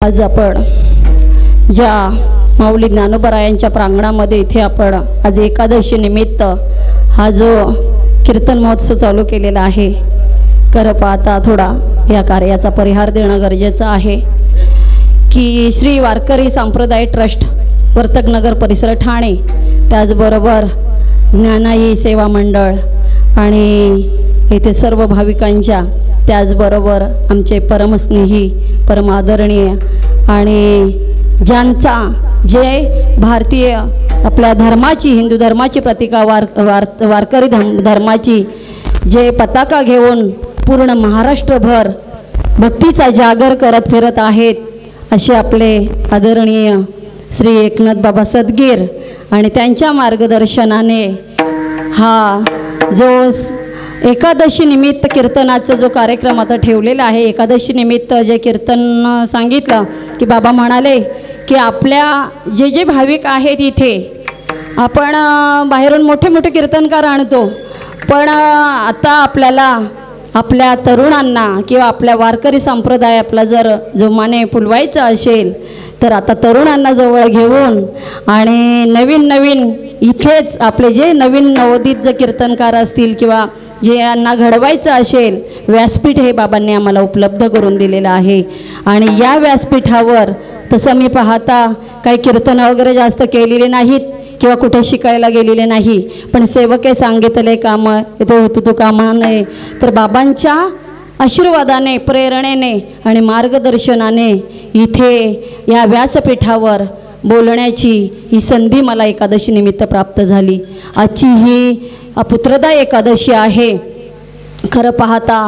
आज आपण ज्या माऊली ज्ञानोबरायांच्या प्रांगणामध्ये इथे आपण आज एकादशी निमित्त हा जो कीर्तन महोत्सव चालू केलेला आहे, खरं पाहता थोडा या कार्याचा परिहार देणं गरजेचं आहे की श्री वारकरी संप्रदाय ट्रस्ट वर्तकनगर परिसर ठाणे, त्याचबरोबर ज्ञानाई सेवा मंडळ आणि इथे सर्व भाविकांच्या, त्याचबरोबर आमचे परमस्नेही परम आदरणीय आणि ज्यांचा जे भारतीय आपल्या धर्माची, हिंदू धर्माची प्रतिका वारकरी धर्माची जे पताका घेऊन पूर्ण महाराष्ट्रभर भक्तीचा जागर करत फिरत आहेत, असे आपले आदरणीय श्री एकनाथ बाबा सदगीर आणि त्यांच्या मार्गदर्शनाने हा जो एकादशी निमित्त कीर्तनाचा जो कार्यक्रम आता ठेवलेला आहे, एकादशी निमित्त जे कीर्तन सांगितलं की बाबा म्हणाले की आपल्या जे जे भाविक आहेत इथे आपण बाहेरून मोठे मोठे कीर्तनकार आणतो, पण आता आपल्याला आपल्या तरुणांना किंवा आपल्या वारकरी संप्रदाय आपला जर जोमाने फुलवायचा असेल तर आता तरुणांना जवळ घेऊन आणि नवीन नवीन इथेच आपले जे नवीन नवोदित जे कीर्तनकार असतील किंवा जे यांना घडवायचं असेल, व्यासपीठ हे बाबांनी आम्हाला उपलब्ध करून दिलेलं आहे. आणि या व्यासपीठावर तसं मी पाहता काही कीर्तन वगैरे जास्त केलेले नाहीत किंवा कुठे शिकायला गेलेले नाही, पण सेवके सांगितले कामं इथे होतं तू कामा नये, तर बाबांच्या आशीर्वादाने, प्रेरणेने आणि मार्गदर्शनाने इथे या व्यासपीठावर बोलण्याची ही संधी मला एकादशी निमित्त प्राप्त झाली. आजची ही पुत्रदा एकादशी आहे. खरं पाहता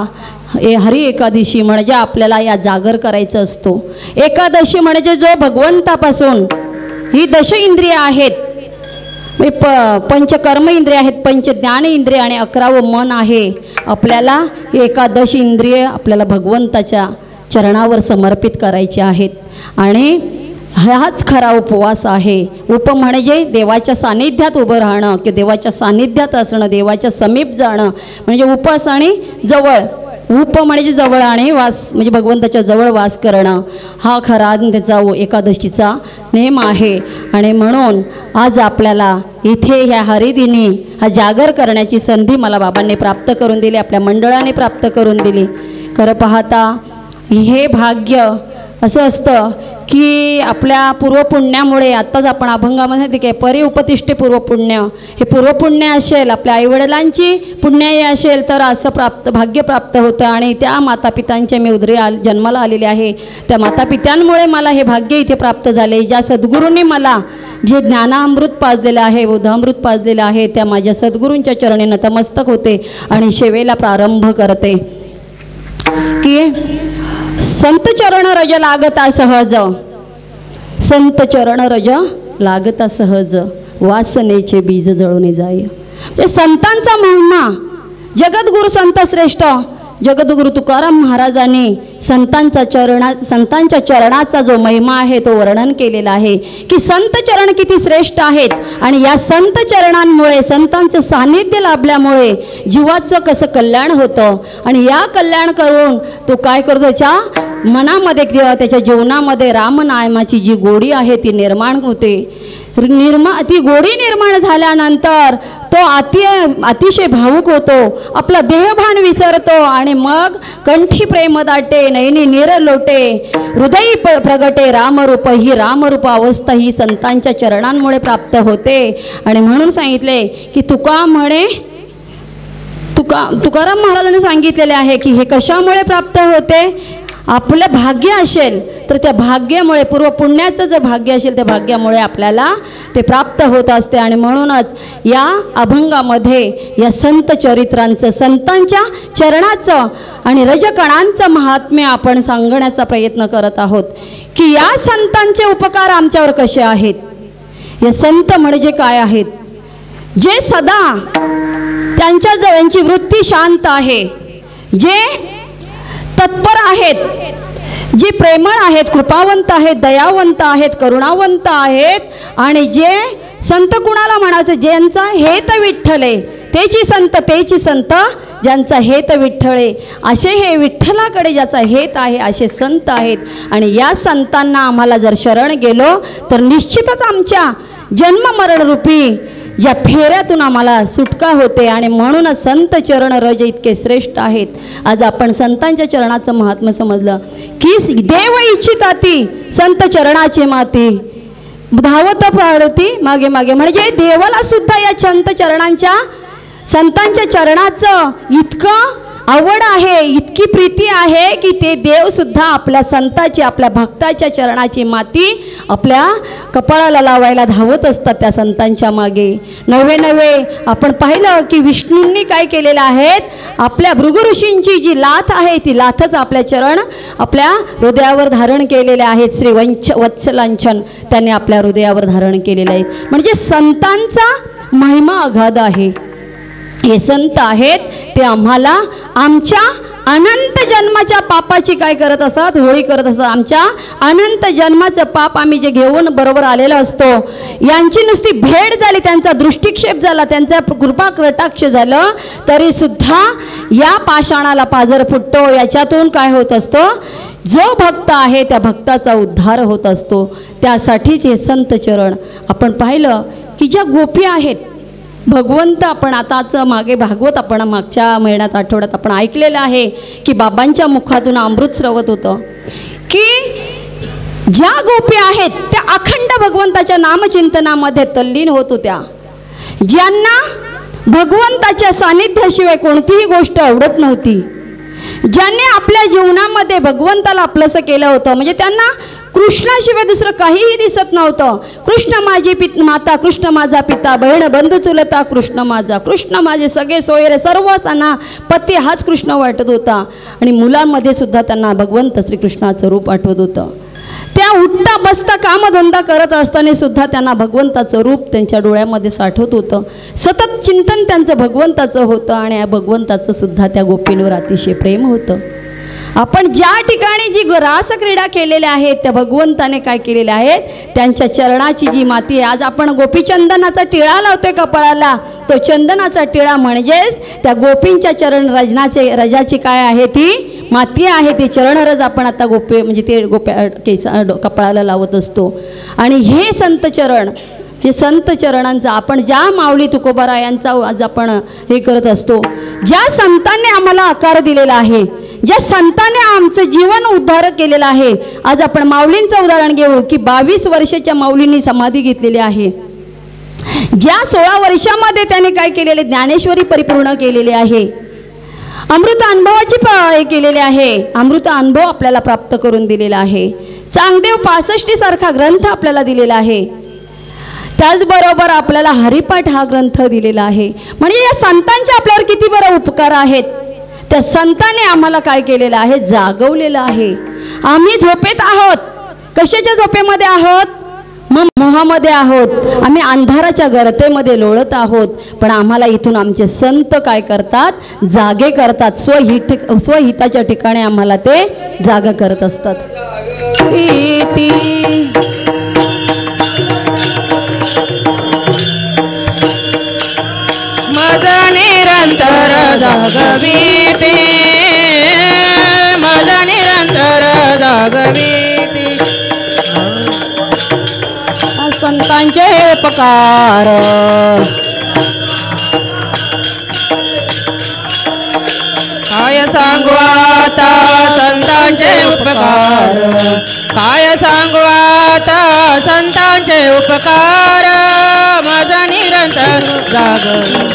हरी एकादशी म्हणजे आपल्याला या जागर करायचं असतो. एकादशी म्हणजे जो भगवंतापासून ही दश इंद्रिय आहेत, पंचकर्म इंद्रिय आहेत, पंच ज्ञान इंद्रिय आणि 11वं मन आहे. आपल्याला एकादशी इंद्रिय आपल्याला भगवंताच्या चरणावर समर्पित करायचे आहेत आणि हाच खरा उपवास आहे. उप म्हणजे देवाच्या सानिध्यात उभं राहणं की देवाच्या सानिध्यात असणं, देवाच्या समीप जाणं म्हणजे उपास आणि जवळ. उप म्हणजे जवळ आणि वास म्हणजे भगवंताच्या जवळ वास करणं, हा खरा त्याचा एकादशीचा नेम आहे. आणि म्हणून आज आपल्याला इथे ह्या हरिदिनी हा जागर करण्याची संधी मला बाबांनी प्राप्त करून दिली, आपल्या मंडळाने प्राप्त करून दिली. खरं पाहता हे भाग्य असं असतं की आपल्या पूर्वपुण्यामुळे, आत्ताच आपण अभंगामध्ये ते काय परिउपतिष्ठे पूर्वपुण्य, हे पूर्वपुण्य असेल, आपल्या आईवडिलांची पुण्याई असेल तर असं भाग्य प्राप्त होतं. आणि त्या मातापितांच्या मी उदरी जन्माला आलेले आहे, त्या मातापित्यांमुळे मला हे भाग्य इथे प्राप्त झाले. ज्या सद्गुरूंनी मला जे ज्ञानामृत पाजलेलं आहे, बोधामृत पाजलेलं आहे, त्या माझ्या सद्गुरूंच्या चरणी नतमस्तक होते आणि सेवेला प्रारंभ करते. की संत चरण रज लागता सहज, संत चरण रज लागता सहज, वासनेचे बीज जळून जाय. म्हणजे संतांचा महिमा, जगद्गुरु संत श्रेष्ठ जगद्गुरु तुकाराम महाराजांनी संतांच्या चरणाचा जो महिमा आहे तो वर्णन केलेला आहे की संत चरण किती श्रेष्ठ आहेत आणि या संत चरणांमुळे, संतांचं सानिध्य लाभल्यामुळे जीवाचं कसं कल्याण होतं. आणि या कल्याण करून तो काय करतो, त्याच्या मनामध्ये किंवा त्याच्या जीवनामध्ये रामनामाची जी गोडी आहे ती निर्माण होते. ती गोडी निर्माण झाल्यानंतर तो अतिशय भावुक होतो, आपला देहभान विसरतो आणि मग कंठी प्रेम दाटे, नयनी नीर लोटे, हृदयी प्रगटे रामरूप. ही रामरूप अवस्था ही संतांच्या चरणांमुळे प्राप्त होते. आणि म्हणून सांगितले की तुकाराम महाराजांनी सांगितलेले आहे की हे कशामुळे प्राप्त होते. आपलं भाग्य असेल तर त्या भाग्यामुळे, पूर्वपुण्याचं जर भाग्य असेल त्या भाग्यामुळे आपल्याला ते प्राप्त होत असते. आणि म्हणूनच या अभंगामध्ये या संत चरित्रांचं, संतांच्या चरणाचं आणि रजकणांचं महात्म्य आपण सांगण्याचा प्रयत्न करत आहोत की या संतांचे उपकार आमच्यावर कसे आहेत. हे संत म्हणजे काय आहेत, जे सदा त्यांची वृत्ती शांत आहे, जे तत्पर आहेत, जे प्रेमळ आहेत, कृपावंत आहेत, दयावंत आहेत, करुणावंत आहेत आणि जे संत कुणाला म्हणायचं? ज्यांचा हेत विठ्ठले तेची संत, तेची संत ज्यांचा हेत विठ्ठळे. असे हे विठ्ठलाकडे ज्याचा हेत आहे असे संत आहेत. आणि या संतांना आम्हाला जर शरण गेलो तर निश्चितच आमच्या जन्ममरणरूपी ज्या फेऱ्यातून आम्हाला सुटका होते. आणि म्हणूनच संत चरण रज इतके श्रेष्ठ आहेत. आज आपण संतांच्या चरणाचं महात्म्य समजलं की देव इच्छिताती संत चरणाची माती धावत पाडती मागे मागे. म्हणजे देवाला सुद्धा या संतांच्या चरणाचं इतकं आवड आहे, इतकी प्रीती आहे की ते देव सुद्धा आपल्या संताची, आपल्या भक्ताच्या चरणाची माती आपल्या कपाळाला लावायला धावत असतात त्या संतांच्या मागे. नवे आपण पाहिलं की विष्णूंनी काय केलेलं आहे, आपल्या भृगु ऋषींची जी लाथ आहे ती लाथच आपल्या चरण आपल्या हृदयावर धारण केलेले आहेत. श्री वत्सलांछन त्यांनी आपल्या हृदयावर धारण केलेले आहे. म्हणजे संतांचा महिमा अगाध आहे. हे संत आहेत ते आम्हाला आमच्या अनंत जन्माच्या पापाची काय करत असतात, होळी करत असतात. आमच्या अनंत जन्माचं पाप आम्ही जे घेऊन बरोबर आलेलो असतो, यांची नुसती भेट झाली, त्यांचा दृष्टिक्षेप झाला, त्यांचा कृपा कटाक्ष झालं तरी सुद्धा या पाषाणाला पाझर फुटतो. याच्यातून काय होत असतो, जो भक्त आहे त्या भक्ताचा उद्धार होत असतो. त्यासाठीच हे संत चरण. आपण पाहिलं की ज्या गोपी आहेत भगवंत, आपण आताच मागे भागवत आपण मागच्या महिन्यात आठवड्यात आपण ऐकलेलं आहे की बाबांच्या मुखातून अमृत स्रवत होतं की ज्या गोपी आहेत त्या अखंड भगवंताच्या नामचिंतनामध्ये तल्लीन होत होत्या. ज्यांना भगवंताच्या सानिध्याशिवाय कोणतीही गोष्ट आवडत नव्हती, ज्यांनी आपल्या जीवनामध्ये भगवंताला आपलंसं केलं होतं, म्हणजे त्यांना कृष्णाशिवाय दुसरं काहीही दिसत नव्हतं. कृष्ण माझी माता, कृष्ण माझा पिता, बहीण बंधू चुलता, कृष्ण माझा, कृष्ण माझे सगळे सोयरे, सर्व त्यांना पती हाच कृष्ण वाटत होता. आणि मुलांमध्ये सुद्धा त्यांना भगवंत श्रीकृष्णाचं रूप आठवत होतं. त्या उठता बसता कामधंदा करत असताना सुद्धा त्यांना भगवंताचं रूप त्यांच्या डोळ्यामध्ये साठवत होतं. सतत चिंतन त्यांचं भगवंताचं होतं आणि या भगवंताचं सुद्धा त्या गोपींवर अतिशय प्रेम होतं. आपण ज्या ठिकाणी जी रासक्रीडा केलेल्या आहेत त्या भगवंताने काय केलेल्या आहेत, त्यांच्या चरणाची जी माती आहे. आज आपण गोपीचंदनाचा टिळा लावतोय कपाळाला, तो चंदनाचा टिळा म्हणजेच त्या गोपींच्या चरण रजाची काय आहे, ती माती आहे. ती चरणरज आपण आता म्हणजे ते कपाळाला लावत असतो. आणि हे संत चरण, जे संत चरणांचा आपण ज्या माऊली तुकोबारायांचा आज आपण हे करत असतो, ज्या संतांनी आम्हाला आकार दिलेला आहे, ज्या संतांनी आमचं जीवन उद्धार केलेलं आहे. आज आपण माऊलींचं उदाहरण घेऊ की 22 वर्षाच्या माऊलींनी समाधी घेतलेली आहे. ज्या 16 वर्षामध्ये त्याने काय केलेले, ज्ञानेश्वरी परिपूर्ण केलेली आहे, अमृत अनुभवाची केलेली आहे, अमृत अनुभव आपल्याला प्राप्त करून दिलेला आहे. चांगदेव 65 सारखा ग्रंथ आपल्याला दिलेला आहे. त्याचबरोबर आपल्याला हरिपाठ हा ग्रंथ दिलेला आहे. म्हणजे या संतांचे आपल्यावर किती बरं उपकार आहेत. त्या संतांनी आम्हाला काय केलेलं आहे, जागवलेलं आहे. आम्ही झोपेत आहोत. कशाच्या झोपेमध्ये आहोत, मग मोहामध्ये आहोत. आम्ही अंधाराच्या गर्तेमध्ये लोळत आहोत. पण आम्हाला इथून आमचे संत काय करतात, जागे करतात. स्वहिताच्या ठिकाणी आम्हाला ते जागा करत असतात. मद निरंतर जागविते, मद निरंतर जागविते. संतांचे उपकार काय सांगू आता संतांचे उपकार, काय सांगू आता संतांचे उपकार. मद निरंतर जागविते,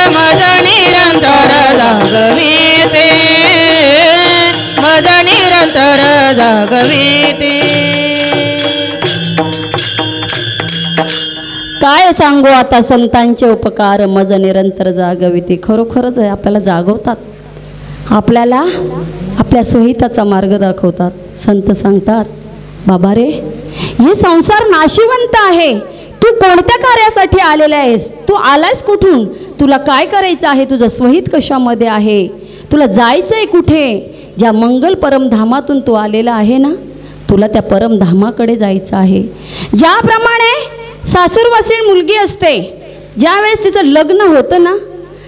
मद निरंतर जागविते, मद निरंतर जागविते. काय सांगू आता संतांचे उपकार, मज निरंतर जागविते. खरोखरच आहे, आपल्याला जागवतात, आपल्याला आपल्या सोहिताचा मार्ग दाखवतात. संत सांगतात, बाबा रे, हे संसार नाशिवंत आहे. तू कोणत्या कार्यासाठी आलेला आहेस, तू आलायस कुठून, तुला काय करायचं आहे, तुझं स्वहित कशामध्ये आहे, तुला जायचं आहे कुठे, ज्या मंगल परमधामातून तू आलेला आहे ना, तुला त्या परमधामाकडे जायचं आहे. ज्याप्रमाणे सासूरवासीण मुलगी असते, ज्यावेळेस तिचं लग्न होतं ना,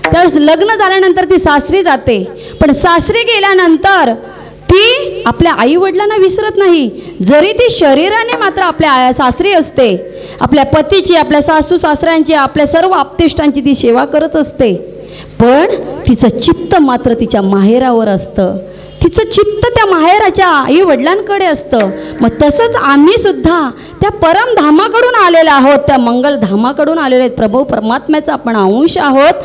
त्यावेळेस लग्न झाल्यानंतर ती सासरी जाते, पण सासरी गेल्यानंतर ती आपल्या आईवडिलांना विसरत नाही. जरी ती शरीराने मात्र आपल्या सासरी असते, आपल्या पतीची, आपल्या सासू सासऱ्यांची, आपल्या सर्व आप्तेष्टांची ती सेवा करत असते, पण तिचं चित्त मात्र तिच्या माहेरावर असतं. तिचं चित्त त्या माहेराच्या आई वडिलांकडे असतं. मग तसंच आम्ही सुद्धा त्या परमधामाकडून आलेलो आहोत, त्या मंगलधामाकडून आलेले आहेत. प्रभू परमात्म्याचा आपण अंश आहोत.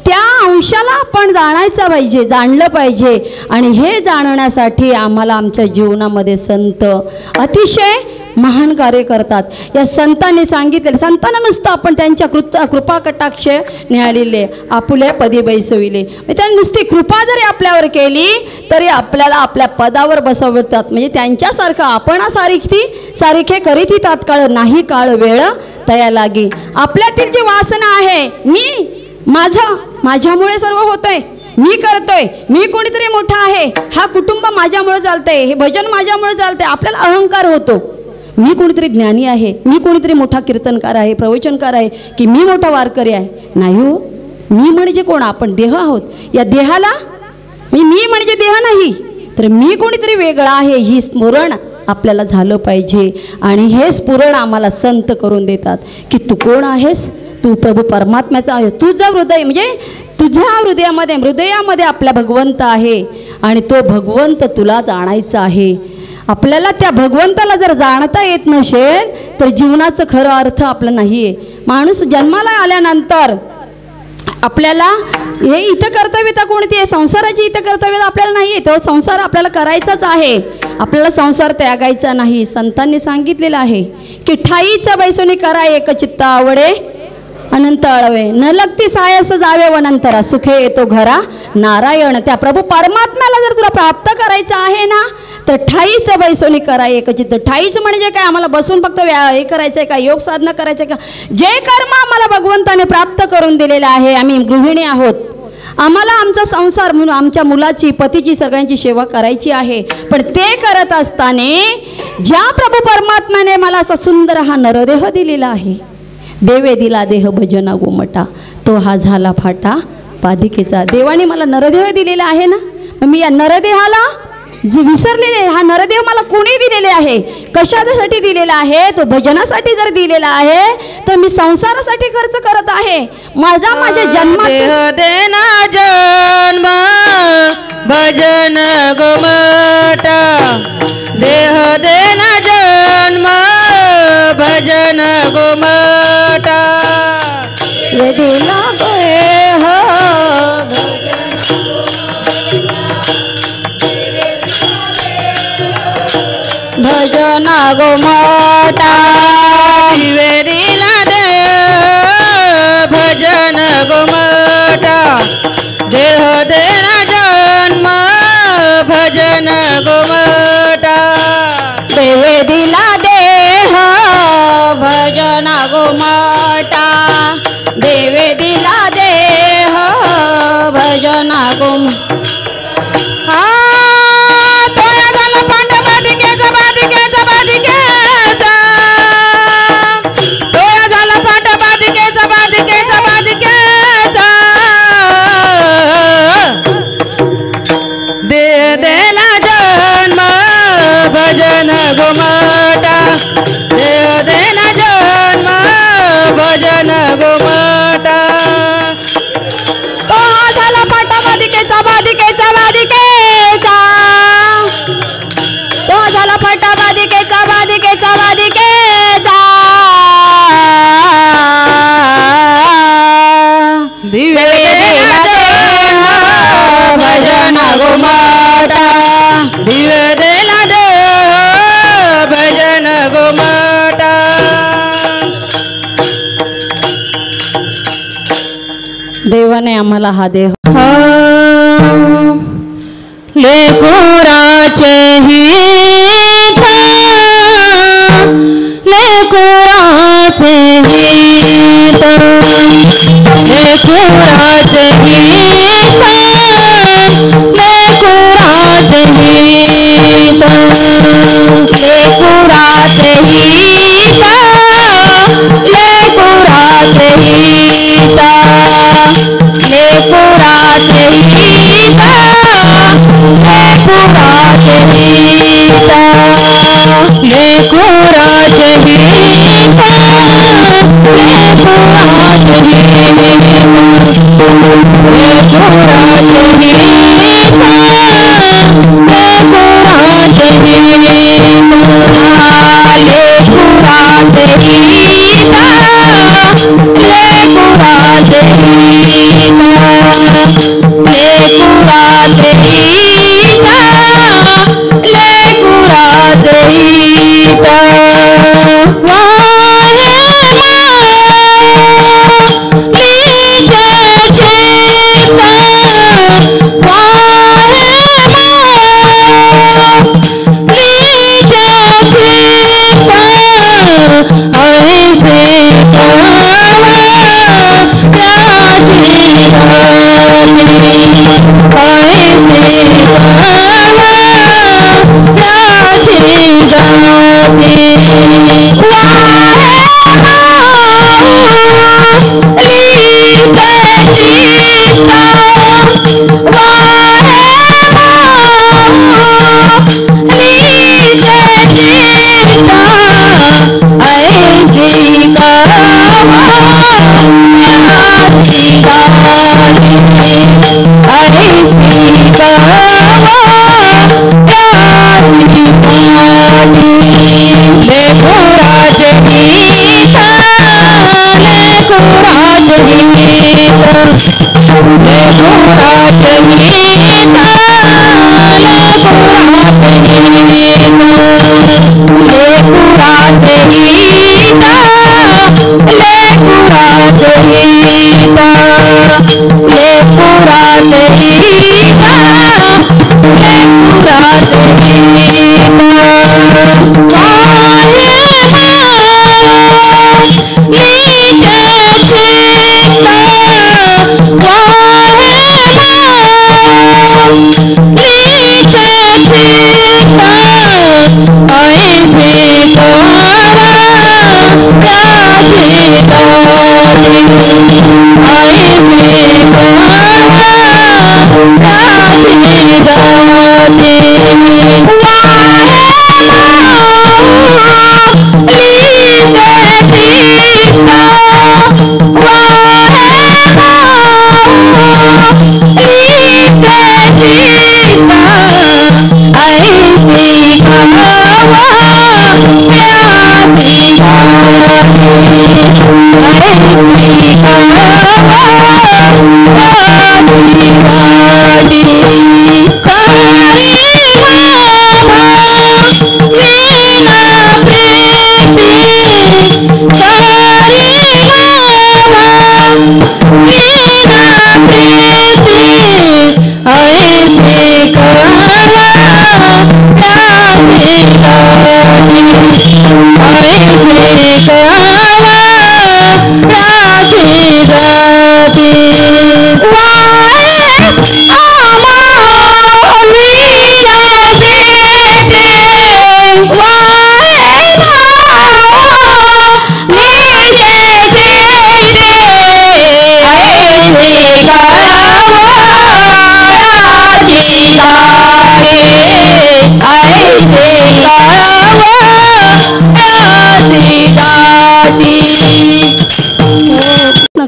त्या अंशाला आपण जाणलं पाहिजे. आणि हे जाणण्यासाठी आम्हाला आमच्या जीवनामध्ये संत अतिशय महान कार्य करतात. या संतांनी सांगितले, संतांना नुसतं आपण त्यांच्या कृपा कटाक्ष निहाळले, आपुल्या पदी बैसविले. त्यांनी नुसती कृपा जरी आपल्यावर केली तरी आपल्याला आपल्या पदावर बसवतात. म्हणजे त्यांच्यासारखं आपण सारिखे करीत तात्काळ नाही काळ वेळ तया लागी. आपल्यातील जी वासना आहे, माझ्यामुळे सर्व होतंय, मी करतोय, मी कोणीतरी मोठा आहे, हा कुटुंब माझ्यामुळे चालतंय, हे भजन माझ्यामुळे चालतंय, आपल्याला अहंकार होतो. मी कोणीतरी ज्ञानी आहे, मी कोणीतरी मोठा कीर्तनकार आहे, प्रवचनकार आहे, की मी मोठा वारकरी आहे. नाही हो, मी म्हणजे कोण? आपण देह आहोत. या देहाला मी म्हणजे देह नाही, तर मी कोणीतरी वेगळा आहे, ही स्मरण आपल्याला झालं पाहिजे. आणि हे स्फुरण आम्हाला संत करून देतात की तू कोण आहेस, तू प्रभू परमात्म्याचा आहे. तुझं हृदय म्हणजे तुझ्या हृदयामध्ये आपला भगवंत आहे आणि तो भगवंत तुला जाणायचा आहे. आपल्याला त्या भगवंताला जर जाणता येत नसेल तर जीवनाचं खरं अर्थ आपलं नाही आहे. माणूस जन्माला आल्यानंतर आपल्याला हे इथं कर्तव्यता कोणती आहे? संसाराची इथं कर्तव्यता आपल्याला नाही आहे. तो संसार आपल्याला करायचाच आहे, आपल्याला संसार त्यागायचा नाही. संतांनी सांगितलेलं आहे की ठाईचा बैसोनी करा एक चित्त आवडे अनंत अळवे, न लगती सायस जावे वनंतरा, सुखे येतो घरा नारायण. त्या प्रभू परमात्म्याला जर तुला प्राप्त करायचं आहे ना, तर ठाईचं बैसोनी करा एक चित्त. ठाईच म्हणजे काय? आम्हाला बसून फक्त हे करायचं आहे का? योग साधना करायचं आहे का? जे कर्म आम्हाला भगवंताने प्राप्त करून दिलेलं आहे, आम्ही गृहिणी आहोत, आम्हाला आमचा संसार म्हणून आमच्या मुलाची, पतीची, सगळ्यांची सेवा करायची आहे. पण ते करत असताना ज्या प्रभू परमात्म्याने मला असा सुंदर हा नरदेह दिलेला आहे, देवे दिला देह भजना गोमटा, तो हा झाला फाटा पादिकेचा. देवाने मला नरदेह दिलेला आहे ना, मग मी या नरदेहाला जे विसरलेले, हा नरदेह मला कोणी दिलेले आहे, कशासाठी दिलेला आहे? तो भजनासाठी जर दिलेला आहे तर मी संसारासाठी खर्च करत आहे. माझ्या जन्माचा देना जन्म भजन गोमटा, देह देना जन्म भजन गोमटा, दिला देह भजन गोमटा, दिवेरीला देह भजन गोमटा, देह देना जन्म भजन गोमटा, देवे दिला देह भजन गोमटा, देवे दिला देह भजन गोम. भजन गोमटा, देव देना जन्म भजन गोमटा, तो हा झाला फाटा बाधिकेचा, बाधिकेचा, बाधिकेचा, तो झाला फाटा बाधिकेचा, बाधिकेचा, बाधिकेचा. दिवे देना जन्म भजन गोमटा, दिवे देना भजन गोमटा. देवाने आम्हाला हा देह लेकुराचे हित, लेकुराचे हित, लेकुराचे हित, लेकुराचे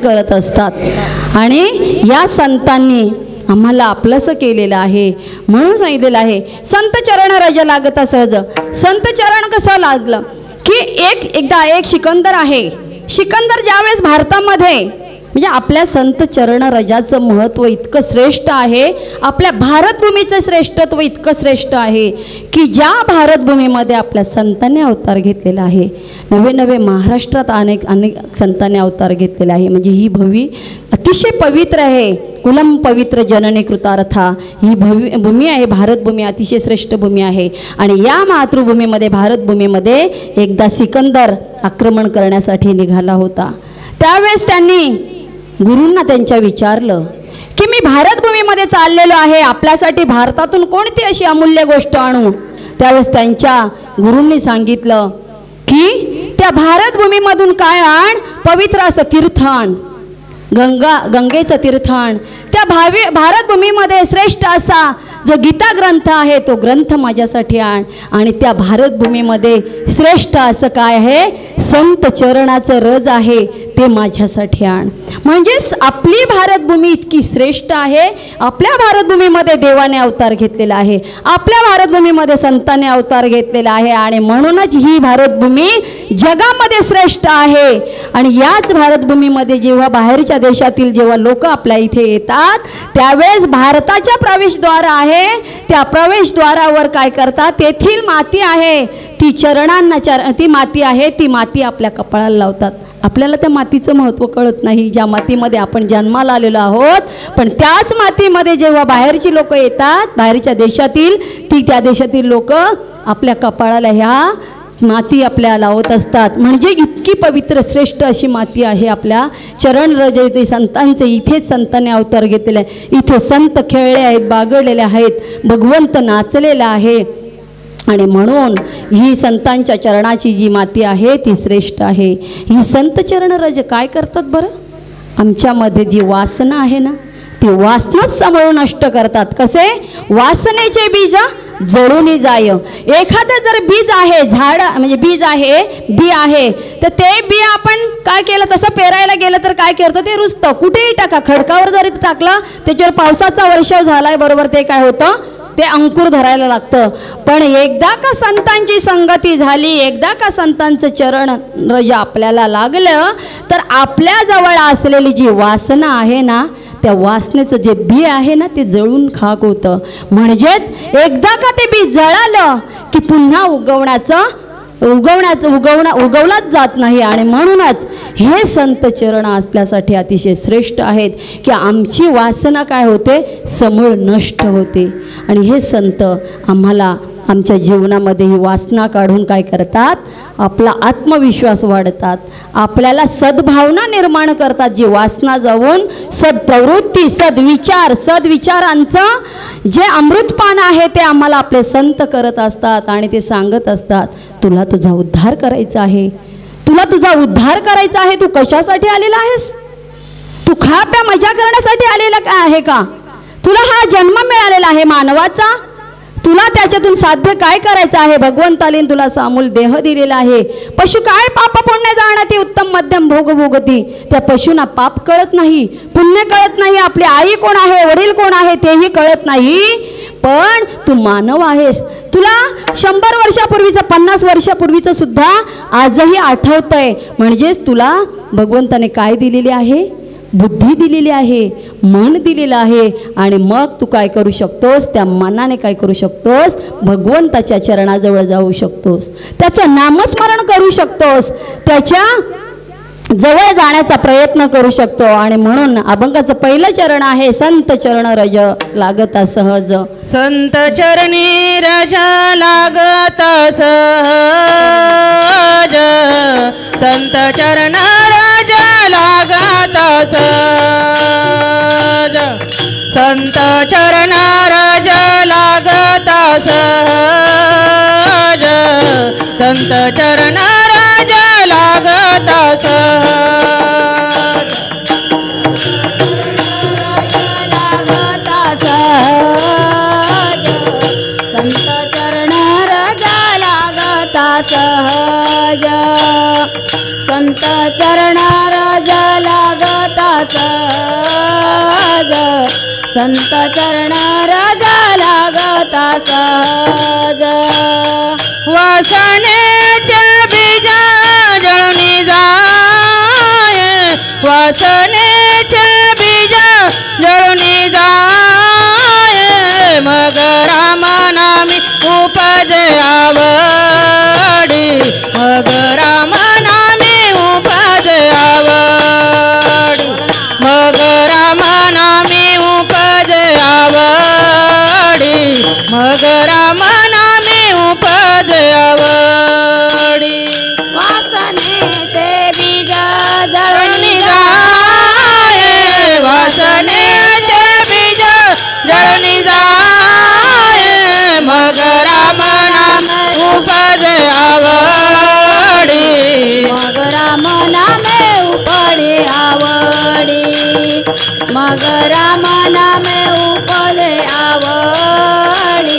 करत असतात आणि या संतांनी आम्हाला आपलंसं केलेलं आहे म्हणून सांगितलेलं आहे संत चरण रज लागता सहज. संत चरण कसं लागलं की एकदा एक सिकंदर आहे. सिकंदर ज्यावेळेस भारतामध्ये म्हणजे आपल्या संत चरण रजाचं महत्त्व इतकं श्रेष्ठ आहे. आपल्या भारतभूमीचं श्रेष्ठत्व इतकं श्रेष्ठ आहे की ज्या भारतभूमीमध्ये आपल्या संतांनी अवतार घेतलेला आहे. नवे नवे महाराष्ट्रात अनेक संतांनी अवतार घेतलेला आहे. म्हणजे ही भूमी अतिशय पवित्र आहे. कुलम पवित्र जननी कृतार्था ही भूमी आहे. भारतभूमी अतिशय श्रेष्ठ भूमी आहे. आणि या मातृभूमीमध्ये भारतभूमीमध्ये एकदा सिकंदर आक्रमण करण्यासाठी निघाला होता. त्यावेळेस त्यांनी गुरूंना त्यांच्या विचारलं की मी भारतभूमीमध्ये चाललेलो आहे, आपल्यासाठी भारतातून कोणती अशी अमूल्य गोष्ट आणू. त्यावेळेस त्यांच्या गुरूंनी सांगितलं की त्या भारतभूमीमधून काय आण, पवित्र असं तीर्थ आण, गंगेचं तीर्थ आण. त्या भारतभूमीमध्ये श्रेष्ठ असा जो गीता ग्रंथ आहे तो ग्रंथ माझ्यासाठी आण. आणि त्या भारतभूमीमध्ये श्रेष्ठ असं काय आहे, संत चरणाचं रज आहे ते माझ्यासाठी आण. म्हणजेच आपली भारतभूमी इतकी श्रेष्ठ आहे. आपल्या भारतभूमीमध्ये देवाने अवतार घेतलेला आहे, आपल्या भारतभूमीमध्ये संतांनी अवतार घेतलेला आहे आणि म्हणूनच ही भारतभूमी जगामध्ये श्रेष्ठ आहे. आणि याच भारतभूमीमध्ये जेव्हा बाहेरच्या देशातील जेव्हा लोक आपल्या इथे येतात त्यावेळेस भारताच्या प्रवेशद्वार आहे, त्या प्रवेशद्वारावर काय करतात, तेथील माती आहे ती चरणांना ती माती आहे, ती माती आपल्या कपाळाला लावतात. आपल्याला त्या मातीचं महत्त्व कळत नाही, ज्या मातीमध्ये आपण जन्माला आलेलो आहोत. पण त्याच मातीमध्ये जेव्हा बाहेरची लोक येतात, बाहेरच्या देशातील त्या देशातील लोक आपल्या कपाळाला ह्या माती आपल्याला लावत असतात. म्हणजे इतकी पवित्र श्रेष्ठ अशी माती आहे आपल्या चरण रजते संतांचे. इथेच संतांनी अवतार घेतलेले आहे, इथे संत खेळले आहेत, बागडलेले आहेत, भगवंत नाचलेला आहे. आणि म्हणून ही संतांच्या चरणाची जी माती आहे ती श्रेष्ठ आहे. ही संत चरण रज काय करतात बरं, आमच्यामध्ये जी वासना आहे ना ती वासनाच सांभाळून नष्ट करतात. कसे, वासनेचे बीज जळून जाय. एखादं जर बीज आहे, झाड म्हणजे बीज आहे, बी आहे, तर ते बी आपण काय केलं तसं पेरायला गेलं तर काय करतं, ते रुजतं. कुठेही टाका, खडकावर जरी टाकलं त्याच्यावर पावसाचा वर्षाव झालाय बरोबर ते काय होतं, ते अंकुर धरायला लागतं. पण एकदा का संतांची संगती झाली, एकदा का संतांचं चरण रज आपल्याला लागलं तर आपल्याजवळ असलेली जी वासना आहे ना त्या वासनेचं जे बी आहे ना ते जळून खाक होतं. म्हणजेच एकदा का ते बी जळालं की पुन्हा उगवलाच जात नाही. आणि म्हणूनच हे संत चरण आपल्यासाठी अतिशय श्रेष्ठ आहेत की आमची वासना काय होते, समूळ नष्ट होते. आणि हे संत आम्हाला आमच्या जीवनामध्ये ही वासना काढून काय करतात, आपला आत्मविश्वास वाढतात, आपल्याला सद्भावना निर्माण करतात. जी वासना जाऊन सद्प्रवृत्ती, सद्विचारांचं जे अमृतपान आहे ते आम्हाला आपले संत करत असतात. आणि ते सांगत असतात, तुला तुझा उद्धार करायचा आहे, तुला तुझा उद्धार करायचा आहे. तू कशासाठी आलेला आहेस, तू खा प्या मजा करण्यासाठी आलेला काय आहे का, तुला हा जन्म मिळालेला आहे मानवाचा, तुला त्याच्यातून साध्य काय करायचं आहे. भगवंताने तुला सामूल देह दिलेला आहे. पशु काय पाप पुण्य जाणती उत्तम मध्यम भोग भोगती. त्या पशूंना पाप कळत नाही, पुण्य कळत नाही, आपली आई कोण आहे, वडील कोण आहे तेही कळत नाही. पण तू मानव आहेस, तुला 100 वर्षापूर्वीचं 50 वर्षापूर्वीचं सुद्धा आजही आठवतंय. म्हणजेच तुला भगवंताने काय दिलेली आहे, बुद्धी दिलेली आहे, मन दिलेलं आहे. आणि मग तू काय करू शकतोस, त्या मनाने काय करू शकतोस, भगवंताच्या चरणाजवळ जाऊ शकतोस, त्याचं नामस्मरण करू शकतोस, त्याच्या जवळ जाण्याचा प्रयत्न करू शकतो. आणि म्हणून अभंगाचं पहिलं चरण आहे संत चरण रज लागता सहज. संत चरणी रज लागता सहज, संत चरण रज लागता सहज, संत चरण रज लागता सहज, संत चरण रज लागता सहज, लागता सहज, संत चरण रज लागता सहज, संत चरण रज लागता सहज, संत चरण रज लागता सहज. वासनेचे बीज जळून जाय, वासनेचे बीज जळून जाय, मग राम नामी उपजे आवडी, मग राम नामी उपजे आवडी, मग राम नामी उपजे आवडी, मग राम नामी उपजे आवडी. वासनेचे बीज जळून जाय, वासनेचे बीज जळून जाय, मग राम नाम उपजे आवडी, मग राम नामे उपडे आवडी, मग राम नामे उपडे आवडी,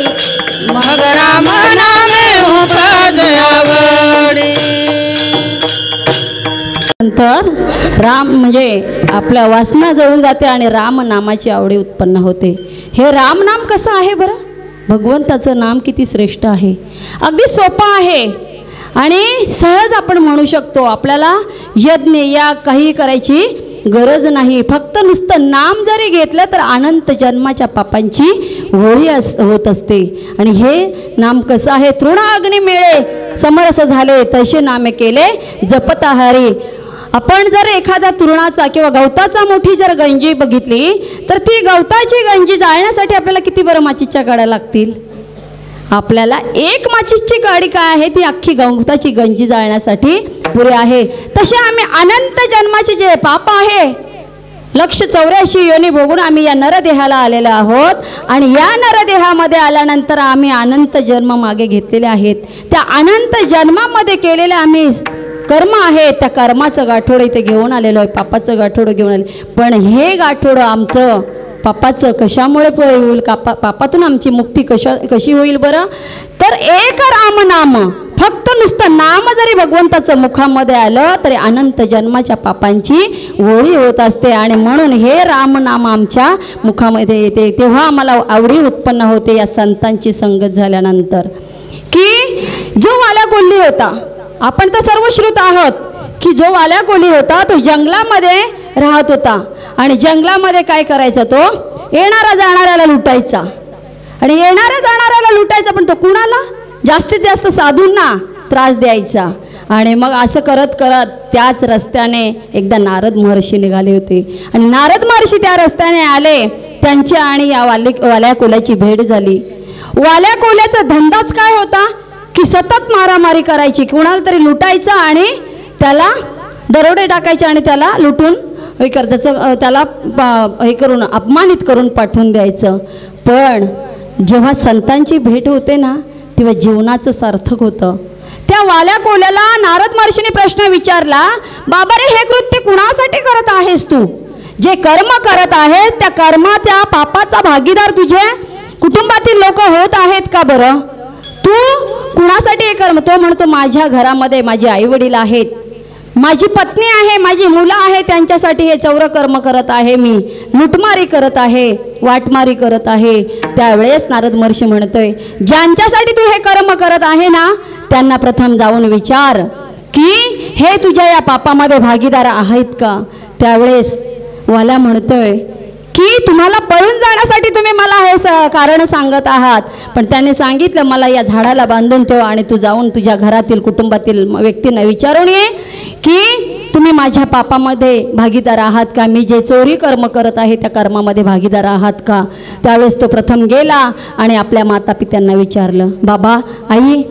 नंतर राम म्हणजे आपल्या वासना जळून जाते आणि राम नामाची आवडी उत्पन्न होते. हे राम नाम कसं आहे बरं? भगवंताचं नाम किती श्रेष्ठ आहे. अगदी सोपं आहे आणि सहज आपण म्हणू शकतो. आपल्याला यज्ञ या काही करायची गरज नाही. फक्त नुसतं नाम जरी घेतलं तर अनंत जन्माच्या पापांची होळी होत असते. आणि हे नाम कसं आहे? तृण अग्नी मिळे समरस झाले तसे नामे केले जपता हरी. आपण जर एखाद्या तृणाचा किंवा गवताचा मोठी जर गंजी बघितली तर ती गवताची गंजी जाळण्यासाठी आपल्याला किती बरं माचीसच्या गाड्या लागतील? आपल्याला एक माचीसची गाडी काय आहे ती अख्खी गवताची गंजी जाळण्यासाठी पुरे आहे. तसे आम्ही अनंत जन्माचे जे पाप आहे 184 योनी भोगून आम्ही या नरदेहाला आलेलो आहोत. आणि या नरदेहामध्ये आल्यानंतर आम्ही अनंत जन्म मागे घेतलेले आहेत. त्या अनंत जन्मामध्ये केलेले आम्ही कर्म आहे त्या कर्माचं गाठोडं इथे घेऊन आलेलो आहे. पापाचं गाठोडं घेऊन आले. पण हे गाठोडं आमचं पापाचं कशामुळे होईल? पापातून आमची मुक्ती कशी होईल बरं? तर एक राम नाम, फक्त नुसतं नाम जरी भगवंताचं मुखामध्ये आलं तरी अनंत जन्माच्या पापांची होळी होत असते. आणि म्हणून हे राम नाम आमच्या मुखामध्ये येते तेव्हा आम्हाला आवडी उत्पन्न होते या संतांची संगत झाल्यानंतर. की जो वाल्या कोल्ही होता, आपण तर सर्व श्रुत आहोत की जो वाल्या कोल्ही होता तो जंगलामध्ये राहत होता. आणि जंगलामध्ये काय करायचा? तो येणारा जाणाऱ्याला लुटायचा. आणि येणाऱ्या जाणाऱ्याला लुटायचा पण तो कुणाला? जास्तीत जास्त साधूंना त्रास द्यायचा. आणि मग असं करत करत त्याच रस्त्याने एकदा नारद महर्षी निघाले होते. आणि नारद महर्षी त्या रस्त्याने आले. त्यांच्या आणि या वाल्या कोल्याची भेट झाली. वाल्या कोल्याचा धंदाच काय होता की सतत मारामारी करायची, कुणाला तरी लुटायचं आणि त्याला दरोडे टाकायचे आणि त्याला लुटून त्याला हे करून अपमानित करून पाठवून द्यायचं. पण जेव्हा संतांची भेट होते ना तेव्हा जीवनाचं सार्थक होतं. त्या वाल्या कोल्याला नारद महर्षीने प्रश्न विचारला, बाबा रे हे कृत्य कुणासाठी करत आहेस तू? जे कर्म करत आहेस त्या कर्माच्या पापाचा भागीदार तुझे कुटुंबातील लोक होत आहेत का बरं? तू कुणासाठी हे कर्म? तो म्हणतो माझ्या घरामध्ये माझे आई वडील आहेत, माझी पत्नी आहे, माझी मुलं आहे, त्यांच्यासाठी हे चौर कर्म करत आहे, मी लुटमारी करत आहे, वाटमारी करत आहे. त्यावेळेस नारद महर्षी म्हणतोय ज्यांच्यासाठी तू हे कर्म करत आहे ना त्यांना प्रथम जाऊन विचार की हे तुझ्या या पापामध्ये भागीदार आहेत का? त्यावेळेस वाला म्हणतोय की तुम्हाला पळून जाण्यासाठी तुम्ही मला हे कारण सांगत आहात. पण त्याने सांगितलं मला या झाडाला बांधून ठेव आणि तू जाऊन तुझ्या घरातील कुटुंबातील व्यक्तींना विचारून ये की तुम्ही माझ्या पापामध्ये भागीदार आहात का? मी जे चोरी कर्म करत आहे त्या कर्मामध्ये भागीदार आहात का? त्यावेळेस तो प्रथम गेला आणि आपल्या माता पित्यांना विचारलं, बाबा आई